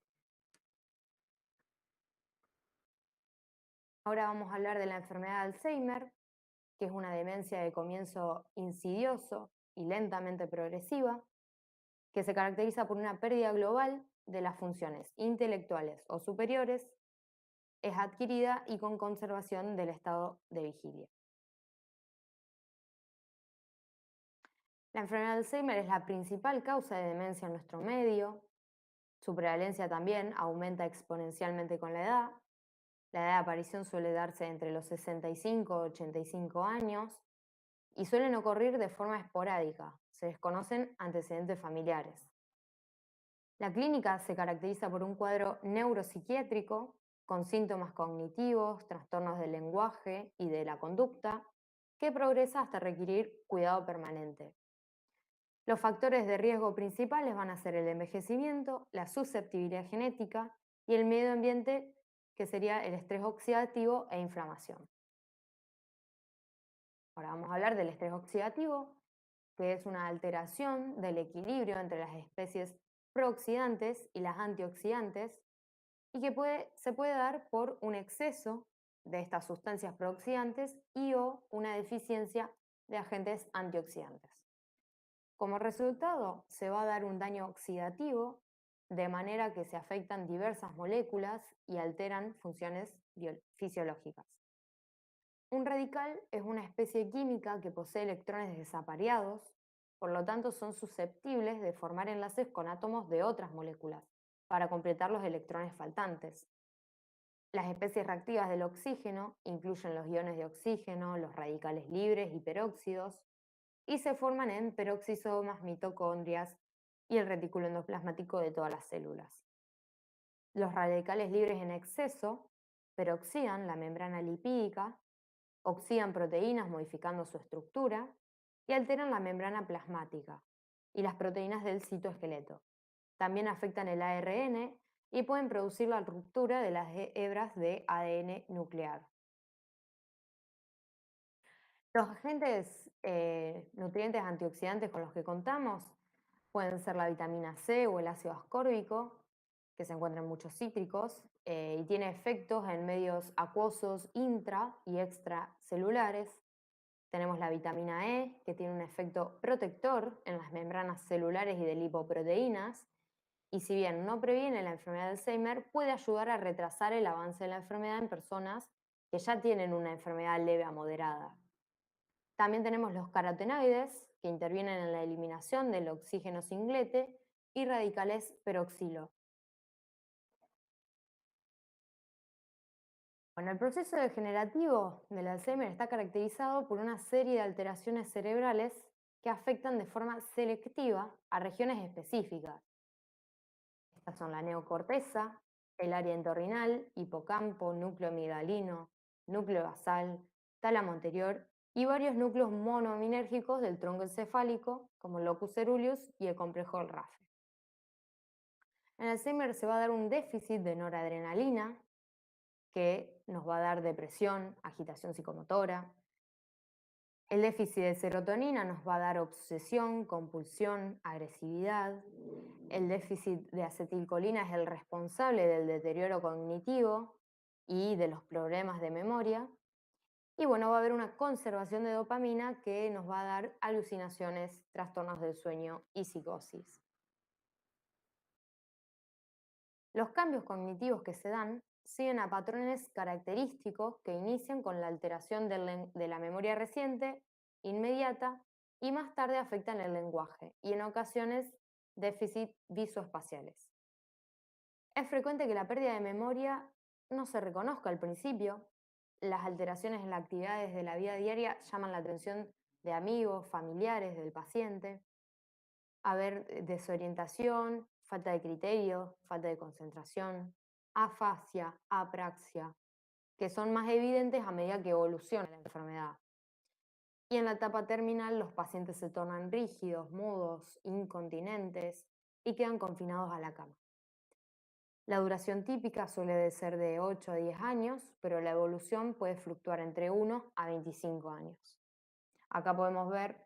A: Ahora vamos a hablar de la enfermedad de Alzheimer, que es una demencia de comienzo insidioso y lentamente progresiva, que se caracteriza por una pérdida global de las funciones intelectuales o superiores, es adquirida y con conservación del estado de vigilia. La enfermedad de Alzheimer es la principal causa de demencia en nuestro medio. Su prevalencia también aumenta exponencialmente con la edad. La edad de aparición suele darse entre los 65 y 85 años y suelen ocurrir de forma esporádica. Se desconocen antecedentes familiares. La clínica se caracteriza por un cuadro neuropsiquiátrico con síntomas cognitivos, trastornos del lenguaje y de la conducta, que progresa hasta requerir cuidado permanente. Los factores de riesgo principales van a ser el envejecimiento, la susceptibilidad genética y el medio ambiente, que sería el estrés oxidativo e inflamación. Ahora vamos a hablar del estrés oxidativo, que es una alteración del equilibrio entre las especies prooxidantes y las antioxidantes, y que se puede dar por un exceso de estas sustancias prooxidantes y o una deficiencia de agentes antioxidantes. Como resultado, se va a dar un daño oxidativo, de manera que se afectan diversas moléculas y alteran funciones fisiológicas. Un radical es una especie química que posee electrones desapareados, por lo tanto son susceptibles de formar enlaces con átomos de otras moléculas para completar los electrones faltantes. Las especies reactivas del oxígeno incluyen los iones de oxígeno, los radicales libres y peróxidos, y se forman en peroxisomas, mitocondrias y el retículo endoplasmático de todas las células. Los radicales libres en exceso peroxidan la membrana lipídica, oxidan proteínas modificando su estructura y alteran la membrana plasmática y las proteínas del citoesqueleto. También afectan el ARN y pueden producir la ruptura de las hebras de ADN nuclear. Los agentes nutrientes antioxidantes con los que contamos pueden ser la vitamina C o el ácido ascórbico, que se encuentra en muchos cítricos, y tiene efectos en medios acuosos intra y extracelulares. Tenemos la vitamina E, que tiene un efecto protector en las membranas celulares y de lipoproteínas, y si bien no previene la enfermedad de Alzheimer, puede ayudar a retrasar el avance de la enfermedad en personas que ya tienen una enfermedad leve a moderada. También tenemos los carotenoides, que intervienen en la eliminación del oxígeno singlete y radicales peroxilo. Bueno, el proceso degenerativo del Alzheimer está caracterizado por una serie de alteraciones cerebrales que afectan de forma selectiva a regiones específicas. Estas son la neocorteza, el área entorrinal, hipocampo, núcleo amigdalino, núcleo basal, tálamo anterior y varios núcleos monoaminérgicos del tronco encefálico, como el locus coeruleus y el complejo del RAFE. En Alzheimer se va a dar un déficit de noradrenalina, que nos va a dar depresión, agitación psicomotora. El déficit de serotonina nos va a dar obsesión, compulsión, agresividad. El déficit de acetilcolina es el responsable del deterioro cognitivo y de los problemas de memoria. Y bueno, va a haber una conservación de dopamina que nos va a dar alucinaciones, trastornos del sueño y psicosis. Los cambios cognitivos que se dan siguen a patrones característicos que inician con la alteración de la memoria reciente, inmediata, y más tarde afectan el lenguaje y en ocasiones déficit visoespaciales. Es frecuente que la pérdida de memoria no se reconozca al principio. Las alteraciones en las actividades de la vida diaria llaman la atención de amigos, familiares del paciente. Haber desorientación, falta de criterio, falta de concentración, afasia, apraxia, que son más evidentes a medida que evoluciona la enfermedad. Y en la etapa terminal los pacientes se tornan rígidos, mudos, incontinentes y quedan confinados a la cama. La duración típica suele de ser de 8 a 10 años, pero la evolución puede fluctuar entre 1 a 25 años. Acá podemos ver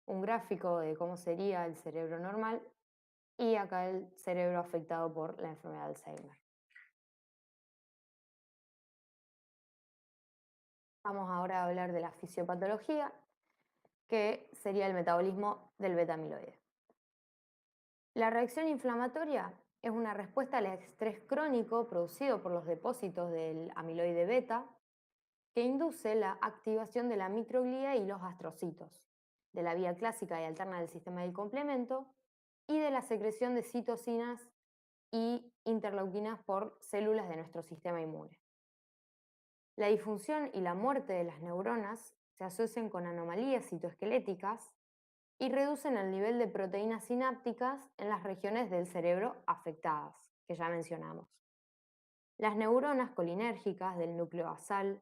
A: un gráfico de cómo sería el cerebro normal y acá el cerebro afectado por la enfermedad de Alzheimer. Vamos ahora a hablar de la fisiopatología, que sería el metabolismo del beta-amiloide. La reacción inflamatoria es una respuesta al estrés crónico producido por los depósitos del amiloide beta que induce la activación de la microglía y los astrocitos, de la vía clásica y alterna del sistema del complemento y de la secreción de citocinas y interleuquinas por células de nuestro sistema inmune. La disfunción y la muerte de las neuronas se asocian con anomalías citoesqueléticas y reducen el nivel de proteínas sinápticas en las regiones del cerebro afectadas, que ya mencionamos. Las neuronas colinérgicas del núcleo basal,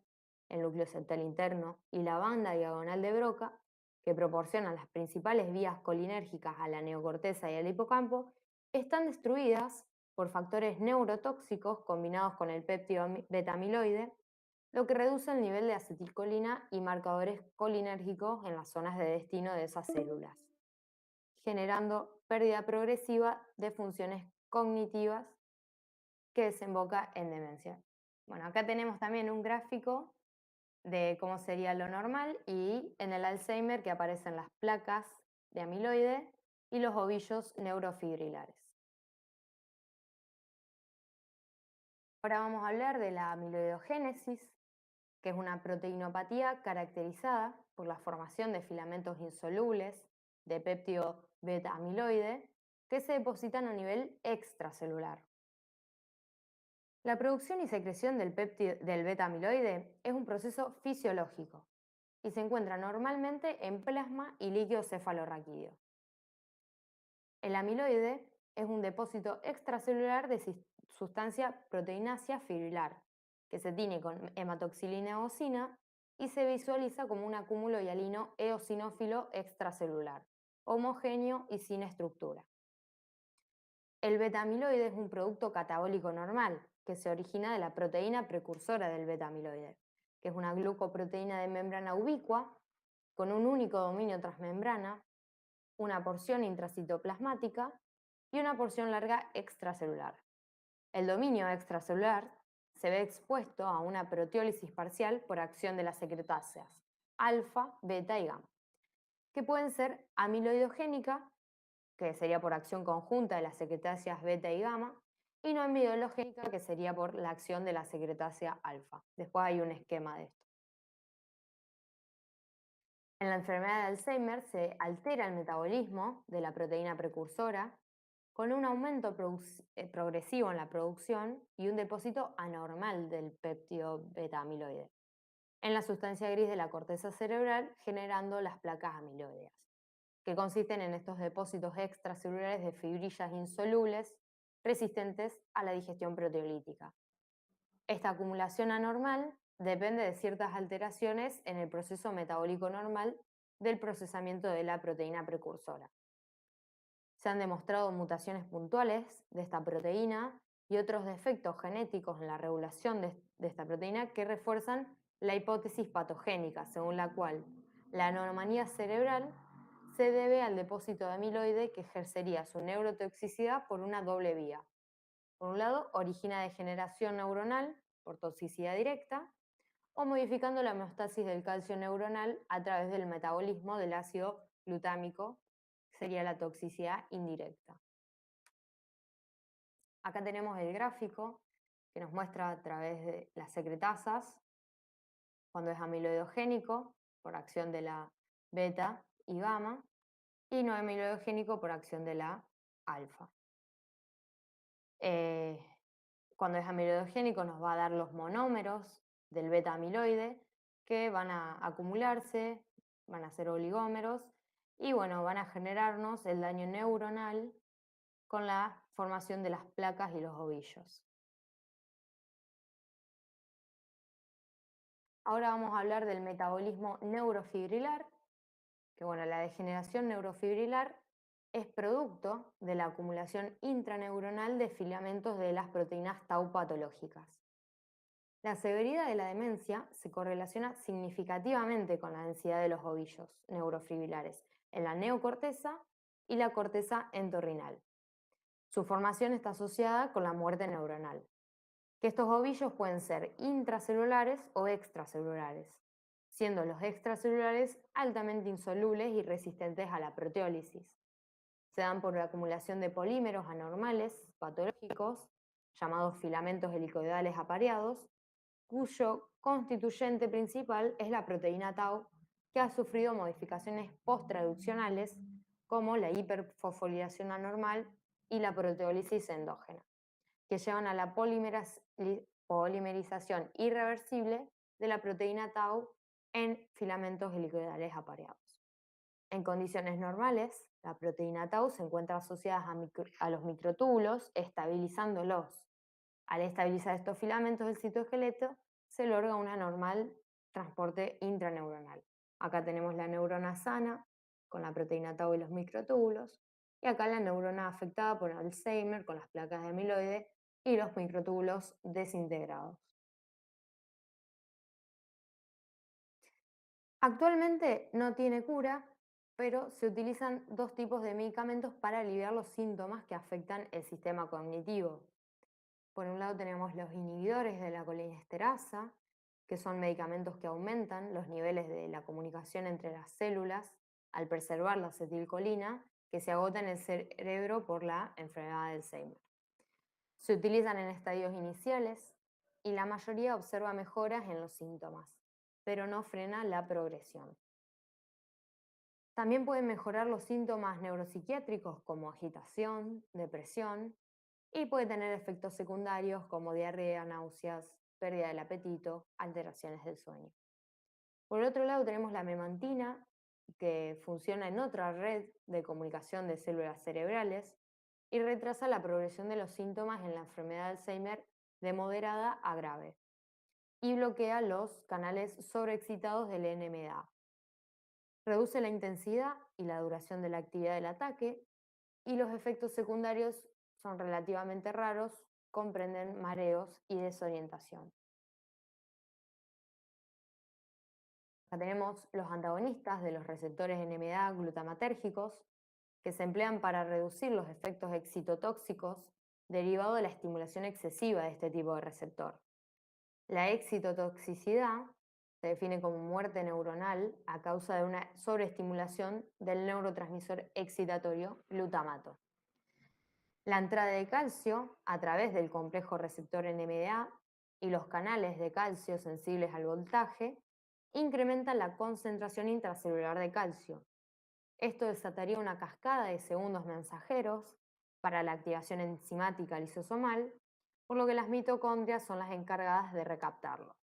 A: el núcleo central interno y la banda diagonal de Broca, que proporcionan las principales vías colinérgicas a la neocorteza y al hipocampo, están destruidas por factores neurotóxicos combinados con el péptido beta-amiloide, lo que reduce el nivel de acetilcolina y marcadores colinérgicos en las zonas de destino de esas células, generando pérdida progresiva de funciones cognitivas que desemboca en demencia. Bueno, acá tenemos también un gráfico de cómo sería lo normal y en el Alzheimer que aparecen las placas de amiloide y los ovillos neurofibrilares. Ahora vamos a hablar de la amiloidogénesis, que es una proteinopatía caracterizada por la formación de filamentos insolubles de péptido beta-amiloide que se depositan a nivel extracelular. La producción y secreción del beta-amiloide es un proceso fisiológico y se encuentra normalmente en plasma y líquido cefalorraquídeo. El amiloide es un depósito extracelular de sustancia proteinácea fibrilar que se tiñe con hematoxilina eosina y se visualiza como un acúmulo hialino eosinófilo extracelular, homogéneo y sin estructura. El beta-amiloide es un producto catabólico normal que se origina de la proteína precursora del beta-amiloide, que es una glucoproteína de membrana ubicua con un único dominio transmembrana, una porción intracitoplasmática y una porción larga extracelular. El dominio extracelular se ve expuesto a una proteólisis parcial por acción de las secretáceas alfa, beta y gamma, que pueden ser amiloidogénica, que sería por acción conjunta de las secretáceas beta y gamma, y no amiloidogénica, que sería por la acción de la secretácea alfa. Después hay un esquema de esto. En la enfermedad de Alzheimer se altera el metabolismo de la proteína precursora con un aumento progresivo en la producción y un depósito anormal del péptido beta-amiloide en la sustancia gris de la corteza cerebral, generando las placas amiloideas, que consisten en estos depósitos extracelulares de fibrillas insolubles resistentes a la digestión proteolítica. Esta acumulación anormal depende de ciertas alteraciones en el proceso metabólico normal del procesamiento de la proteína precursora. Se han demostrado mutaciones puntuales de esta proteína y otros defectos genéticos en la regulación de esta proteína que refuerzan la hipótesis patogénica, según la cual la anomalía cerebral se debe al depósito de amiloide que ejercería su neurotoxicidad por una doble vía. Por un lado, origina degeneración neuronal por toxicidad directa o modificando la homeostasis del calcio neuronal a través del metabolismo del ácido glutámico, que sería la toxicidad indirecta. Acá tenemos el gráfico que nos muestra a través de las secretasas cuando es amiloidogénico por acción de la beta y gamma y no amiloidogénico por acción de la alfa. Cuando es amiloidogénico nos va a dar los monómeros del beta amiloide que van a acumularse, van a ser oligómeros y bueno, van a generarnos el daño neuronal con la formación de las placas y los ovillos. Ahora vamos a hablar del metabolismo neurofibrilar, que bueno, la degeneración neurofibrilar es producto de la acumulación intraneuronal de filamentos de las proteínas tau patológicas. La severidad de la demencia se correlaciona significativamente con la densidad de los ovillos neurofibrilares en la neocorteza y la corteza entorrinal. Su formación está asociada con la muerte neuronal, que estos ovillos pueden ser intracelulares o extracelulares, siendo los extracelulares altamente insolubles y resistentes a la proteólisis. Se dan por la acumulación de polímeros anormales patológicos, llamados filamentos helicoidales apareados, cuyo constituyente principal es la proteína tau, que ha sufrido modificaciones posttraduccionales como la hiperfosforilación anormal y la proteólisis endógena, que llevan a la polimerización irreversible de la proteína tau en filamentos helicoidales apareados. En condiciones normales, la proteína tau se encuentra asociada a los microtúbulos, estabilizándolos. Al estabilizar estos filamentos del citoesqueleto, se logra un anormal transporte intraneuronal. Acá tenemos la neurona sana, con la proteína tau y los microtúbulos, y acá la neurona afectada por Alzheimer, con las placas de amiloide y los microtúbulos desintegrados. Actualmente no tiene cura, pero se utilizan dos tipos de medicamentos para aliviar los síntomas que afectan el sistema cognitivo. Por un lado tenemos los inhibidores de la colinesterasa, que son medicamentos que aumentan los niveles de la comunicación entre las células al preservar la acetilcolina que se agota en el cerebro por la enfermedad de Alzheimer. Se utilizan en estadios iniciales y la mayoría observa mejoras en los síntomas, pero no frena la progresión. También pueden mejorar los síntomas neuropsiquiátricos como agitación, depresión, y puede tener efectos secundarios como diarrea, náuseas, pérdida del apetito, alteraciones del sueño. Por otro lado tenemos la memantina, que funciona en otra red de comunicación de células cerebrales y retrasa la progresión de los síntomas en la enfermedad de Alzheimer de moderada a grave y bloquea los canales sobreexcitados del NMDA. Reduce la intensidad y la duración de la actividad del ataque y los efectos secundarios son relativamente raros, comprenden mareos y desorientación. Acá tenemos los antagonistas de los receptores NMDA glutamatérgicos, que se emplean para reducir los efectos excitotóxicos derivados de la estimulación excesiva de este tipo de receptor. La excitotoxicidad se define como muerte neuronal a causa de una sobreestimulación del neurotransmisor excitatorio glutamato. La entrada de calcio a través del complejo receptor NMDA y los canales de calcio sensibles al voltaje incrementan la concentración intracelular de calcio. Esto desataría una cascada de segundos mensajeros para la activación enzimática lisosomal, por lo que las mitocondrias son las encargadas de recaptarlo.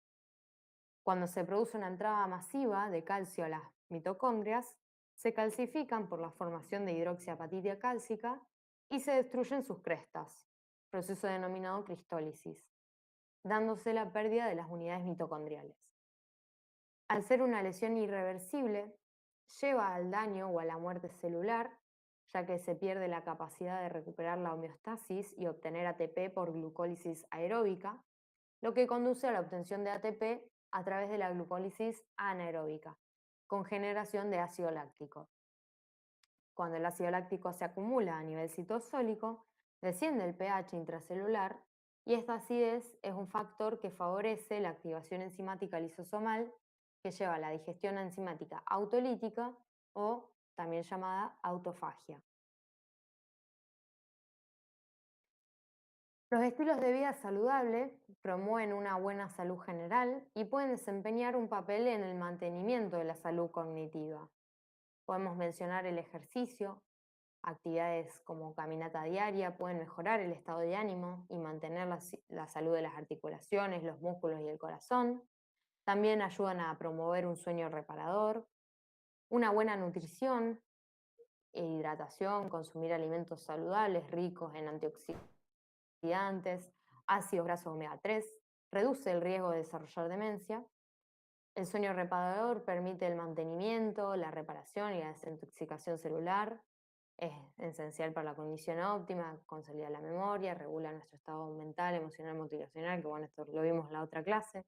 A: Cuando se produce una entrada masiva de calcio a las mitocondrias, se calcifican por la formación de hidroxiapatita cálcica y se destruyen sus crestas, proceso denominado cristólisis, dándose la pérdida de las unidades mitocondriales. Al ser una lesión irreversible, lleva al daño o a la muerte celular, ya que se pierde la capacidad de recuperar la homeostasis y obtener ATP por glucólisis aeróbica, lo que conduce a la obtención de ATP a través de la glucólisis anaeróbica, con generación de ácido láctico. Cuando el ácido láctico se acumula a nivel citosólico, desciende el pH intracelular y esta acidez es un factor que favorece la activación enzimática lisosomal que lleva a la digestión enzimática autolítica o también llamada autofagia. Los estilos de vida saludable promueven una buena salud general y pueden desempeñar un papel en el mantenimiento de la salud cognitiva. Podemos mencionar el ejercicio, Actividades como caminata diaria pueden mejorar el estado de ánimo y mantener la salud de las articulaciones, los músculos y el corazón. También ayudan a promover un sueño reparador, una buena nutrición e hidratación, consumir alimentos saludables ricos en antioxidantes, ácidos grasos omega 3, reduce el riesgo de desarrollar demencia. El sueño reparador permite el mantenimiento, la reparación y la desintoxicación celular. Es esencial para la condición óptima, consolida la memoria, regula nuestro estado mental, emocional, motivacional, que bueno, esto lo vimos en la otra clase.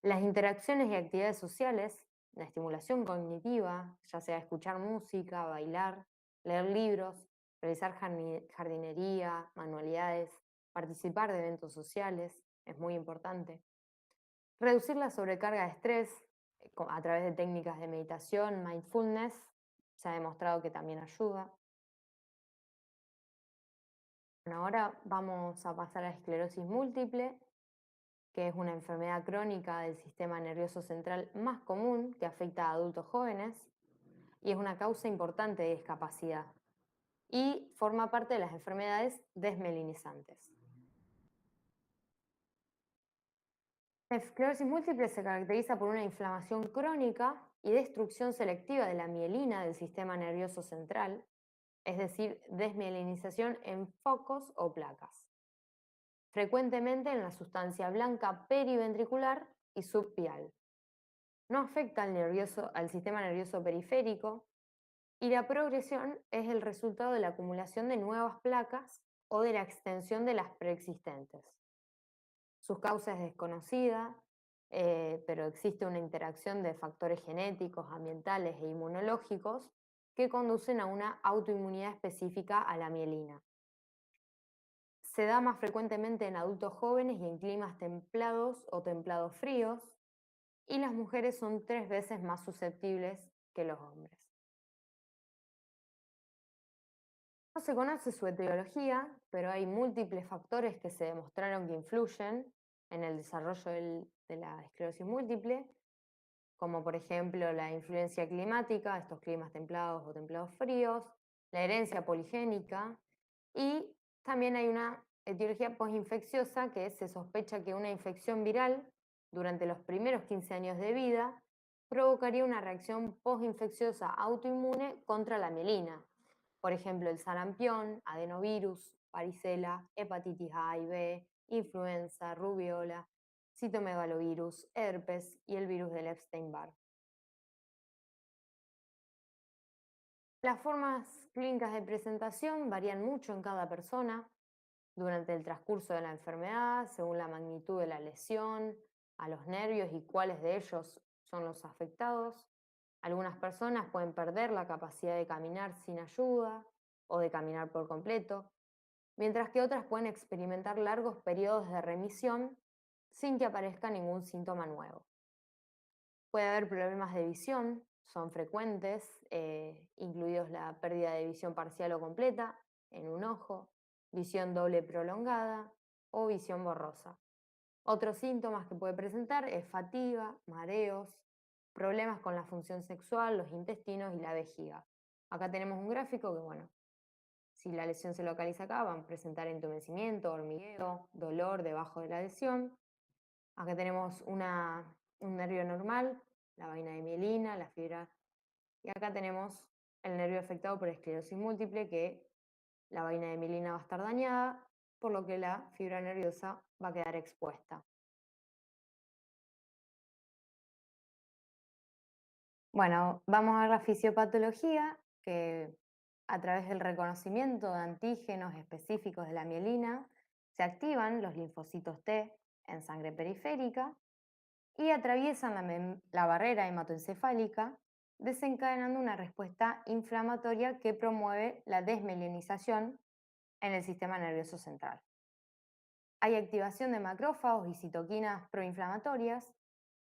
A: Las interacciones y actividades sociales, la estimulación cognitiva, ya sea escuchar música, bailar, leer libros, realizar jardinería, manualidades, participar de eventos sociales, es muy importante. Reducir la sobrecarga de estrés a través de técnicas de meditación, mindfulness, se ha demostrado que también ayuda. Bueno, ahora vamos a pasar a esclerosis múltiple, que es una enfermedad crónica del sistema nervioso central más común que afecta a adultos jóvenes y es una causa importante de discapacidad y forma parte de las enfermedades desmelinizantes. La esclerosis múltiple se caracteriza por una inflamación crónica y destrucción selectiva de la mielina del sistema nervioso central, es decir, desmielinización en focos o placas, frecuentemente en la sustancia blanca periventricular y subpial. No afecta al sistema nervioso periférico y la progresión es el resultado de la acumulación de nuevas placas o de la extensión de las preexistentes. Sus causas es desconocida, pero existe una interacción de factores genéticos, ambientales e inmunológicos que conducen a una autoinmunidad específica a la mielina. Se da más frecuentemente en adultos jóvenes y en climas templados o templados fríos, y las mujeres son 3 veces más susceptibles que los hombres. No se conoce su etiología, pero hay múltiples factores que se demostraron que influyen en el desarrollo de la esclerosis múltiple, como por ejemplo la influencia climática, estos climas templados o templados fríos, la herencia poligénica y también hay una etiología postinfecciosa que se sospecha que una infección viral durante los primeros 15 años de vida provocaría una reacción postinfecciosa autoinmune contra la mielina. Por ejemplo, el sarampión, adenovirus, varicela, hepatitis A y B, influenza, rubiola, citomegalovirus, herpes y el virus del Epstein-Barr. Las formas clínicas de presentación varían mucho en cada persona durante el transcurso de la enfermedad, según la magnitud de la lesión, a los nervios y cuáles de ellos son los afectados. Algunas personas pueden perder la capacidad de caminar sin ayuda o de caminar por completo, mientras que otras pueden experimentar largos periodos de remisión sin que aparezca ningún síntoma nuevo. Puede haber problemas de visión, son frecuentes, incluidos la pérdida de visión parcial o completa en un ojo, visión doble prolongada o visión borrosa. Otros síntomas que puede presentar es fatiga, mareos, problemas con la función sexual, los intestinos y la vejiga. Acá tenemos un gráfico que, bueno, si la lesión se localiza acá, van a presentar entumecimiento, hormigueo, dolor debajo de la lesión. Acá tenemos un nervio normal, la vaina de mielina, la fibra. Y acá tenemos el nervio afectado por esclerosis múltiple, que la vaina de mielina va a estar dañada, por lo que la fibra nerviosa va a quedar expuesta. Bueno, vamos a ver la fisiopatología, que a través del reconocimiento de antígenos específicos de la mielina, se activan los linfocitos T en sangre periférica y atraviesan la barrera hematoencefálica, desencadenando una respuesta inflamatoria que promueve la desmielinización en el sistema nervioso central. Hay activación de macrófagos y citoquinas proinflamatorias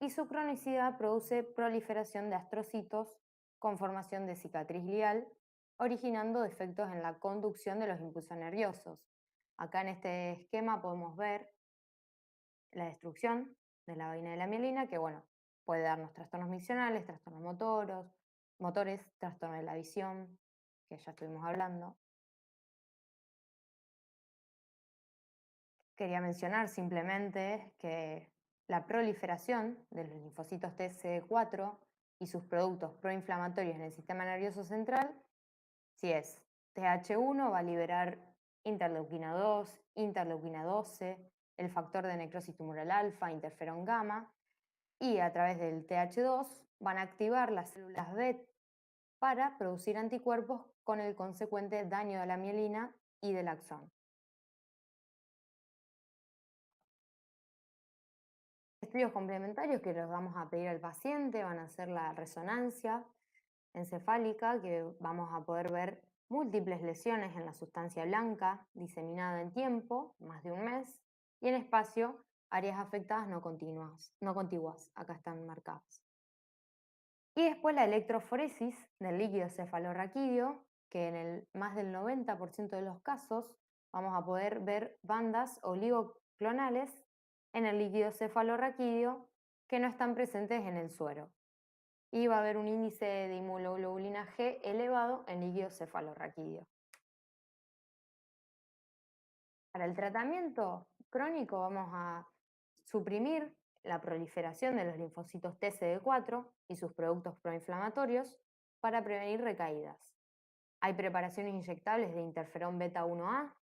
A: y su cronicidad produce proliferación de astrocitos con formación de cicatriz glial, originando defectos en la conducción de los impulsos nerviosos. Acá en este esquema podemos ver la destrucción de la vaina de la mielina, que bueno, puede darnos trastornos misionales, trastornos motores, trastorno de la visión. que ya estuvimos hablando. Quería mencionar simplemente que la proliferación de los linfocitos TCD4 y sus productos proinflamatorios en el sistema nervioso central, si es TH1, va a liberar interleuquina 2, interleuquina 12, el factor de necrosis tumoral alfa, interferón gamma, y a través del TH2 van a activar las células B para producir anticuerpos con el consecuente daño de la mielina y del axón. Estudios complementarios que los vamos a pedir al paciente van a ser la resonancia encefálica, que vamos a poder ver múltiples lesiones en la sustancia blanca diseminada en tiempo, más de un mes, y en espacio, áreas afectadas no continuas, no contiguas, acá están marcadas. Y después la electroforesis del líquido cefalorraquídeo, que en el más del 90% de los casos vamos a poder ver bandas oligoclonales en el líquido cefalorraquídeo que no están presentes en el suero. Y va a haber un índice de inmunoglobulina G elevado en líquido cefalorraquídeo. Para el tratamiento crónico vamos a suprimir la proliferación de los linfocitos TCD4 y sus productos proinflamatorios para prevenir recaídas. Hay preparaciones inyectables de interferón beta 1A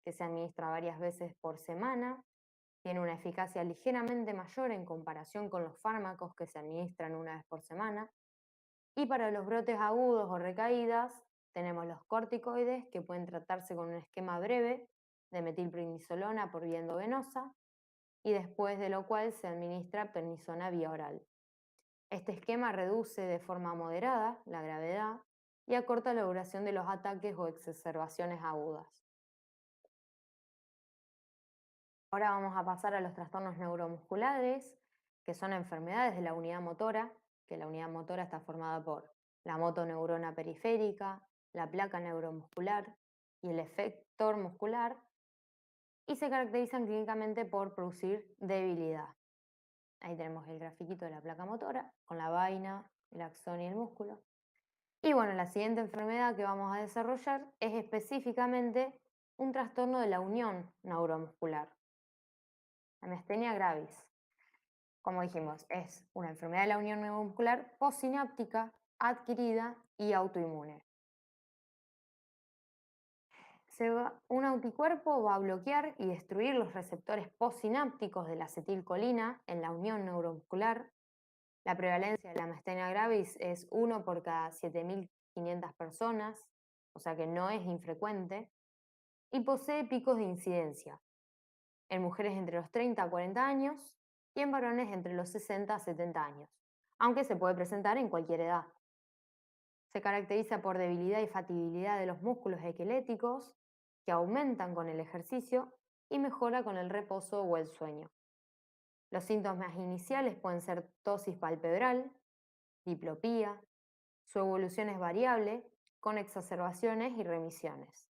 A: que se administra varias veces por semana. Tiene una eficacia ligeramente mayor en comparación con los fármacos que se administran una vez por semana. Y para los brotes agudos o recaídas, tenemos los corticoides que pueden tratarse con un esquema breve de metilprednisolona por vía endovenosa y después de lo cual se administra prednisona vía oral. Este esquema reduce de forma moderada la gravedad y acorta la duración de los ataques o exacerbaciones agudas. Ahora vamos a pasar a los trastornos neuromusculares, que son enfermedades de la unidad motora, que la unidad motora está formada por la motoneurona periférica, la placa neuromuscular y el efector muscular, y se caracterizan clínicamente por producir debilidad. Ahí tenemos el grafiquito de la placa motora, con la vaina, el axón y el músculo. Y bueno, la siguiente enfermedad que vamos a desarrollar es específicamente un trastorno de la unión neuromuscular, la miastenia gravis. Como dijimos, es una enfermedad de la unión neuromuscular postsináptica, adquirida y autoinmune. Un anticuerpo va a bloquear y destruir los receptores postsinápticos de la acetilcolina en la unión neuromuscular. La prevalencia de la miastenia gravis es 1 por cada 7.500 personas, o sea que no es infrecuente, y posee picos de incidencia en mujeres entre los 30 a 40 años y en varones entre los 60 a 70 años, aunque se puede presentar en cualquier edad. Se caracteriza por debilidad y fatibilidad de los músculos esqueléticos, que aumentan con el ejercicio y mejora con el reposo o el sueño. Los síntomas iniciales pueden ser tosis palpebral, diplopía, su evolución es variable, con exacerbaciones y remisiones.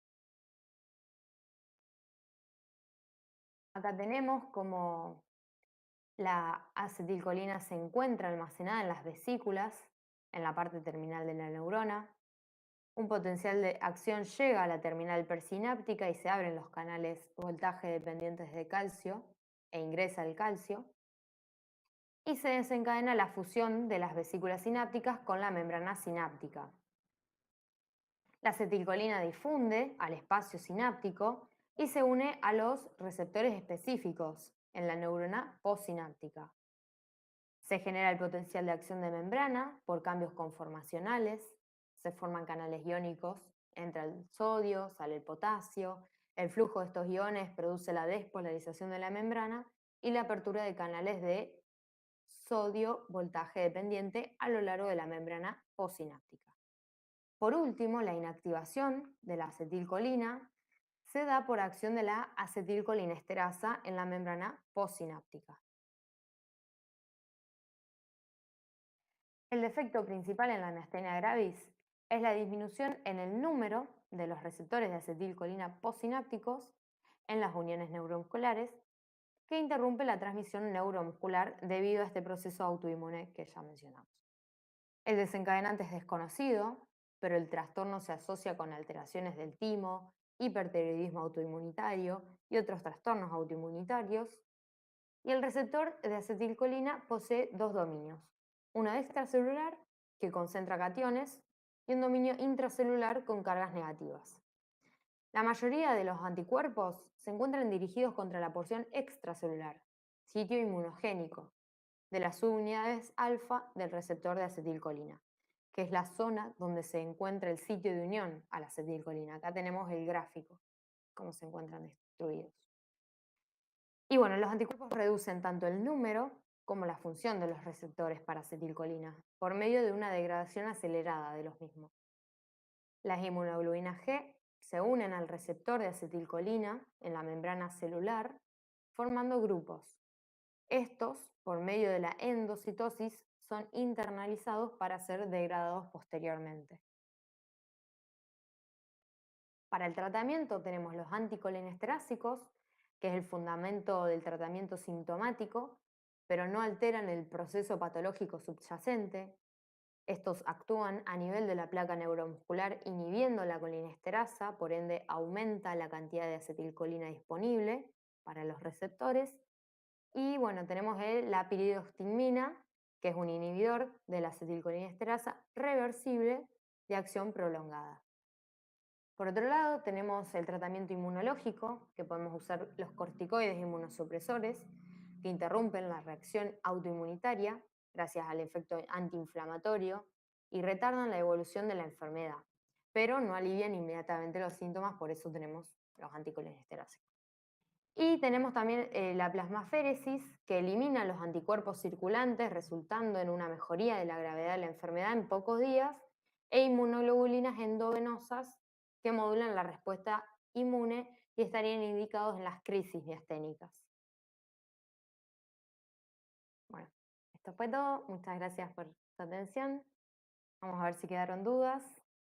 A: Acá tenemos como la acetilcolina se encuentra almacenada en las vesículas, en la parte terminal de la neurona. Un potencial de acción llega a la terminal persináptica y se abren los canales voltaje dependientes de calcio e ingresa el calcio. Y se desencadena la fusión de las vesículas sinápticas con la membrana sináptica. La acetilcolina difunde al espacio sináptico y se une a los receptores específicos en la neurona postsináptica. Se genera el potencial de acción de membrana por cambios conformacionales, se forman canales iónicos, entra el sodio, sale el potasio, el flujo de estos iones produce la despolarización de la membrana y la apertura de canales de sodio voltaje dependiente a lo largo de la membrana postsináptica. Por último, la inactivación de la acetilcolina se da por acción de la acetilcolinesterasa en la membrana postsináptica. El defecto principal en la miastenia gravis es la disminución en el número de los receptores de acetilcolina postsinápticos en las uniones neuromusculares que interrumpe la transmisión neuromuscular debido a este proceso autoinmune que ya mencionamos. El desencadenante es desconocido, pero el trastorno se asocia con alteraciones del timo, hipertiroidismo autoinmunitario y otros trastornos autoinmunitarios. Y el receptor de acetilcolina posee dos dominios, uno extracelular, que concentra cationes, y un dominio intracelular con cargas negativas. La mayoría de los anticuerpos se encuentran dirigidos contra la porción extracelular, sitio inmunogénico, de las subunidades alfa del receptor de acetilcolina, que es la zona donde se encuentra el sitio de unión a la acetilcolina. Acá tenemos el gráfico, cómo se encuentran distribuidos. Y bueno, los anticuerpos reducen tanto el número como la función de los receptores para acetilcolina por medio de una degradación acelerada de los mismos. Las inmunoglobulinas G se unen al receptor de acetilcolina en la membrana celular, formando grupos. Estos, por medio de la endocitosis, son internalizados para ser degradados posteriormente. Para el tratamiento tenemos los anticolinesterácicos, que es el fundamento del tratamiento sintomático, pero no alteran el proceso patológico subyacente. Estos actúan a nivel de la placa neuromuscular inhibiendo la colinesterasa, por ende aumenta la cantidad de acetilcolina disponible para los receptores. Y bueno, tenemos la piridostigmina, que es un inhibidor de la acetilcolinesterasa reversible de acción prolongada. Por otro lado, tenemos el tratamiento inmunológico, que podemos usar los corticoides inmunosupresores, que interrumpen la reacción autoinmunitaria gracias al efecto antiinflamatorio y retardan la evolución de la enfermedad, pero no alivian inmediatamente los síntomas, por eso tenemos los anticolinesteráticos. Y tenemos también la plasmaféresis, que elimina los anticuerpos circulantes, resultando en una mejoría de la gravedad de la enfermedad en pocos días, e inmunoglobulinas endovenosas, que modulan la respuesta inmune y estarían indicados en las crisis miasténicas. Bueno, esto fue todo. Muchas gracias por su atención. Vamos a ver si quedaron dudas.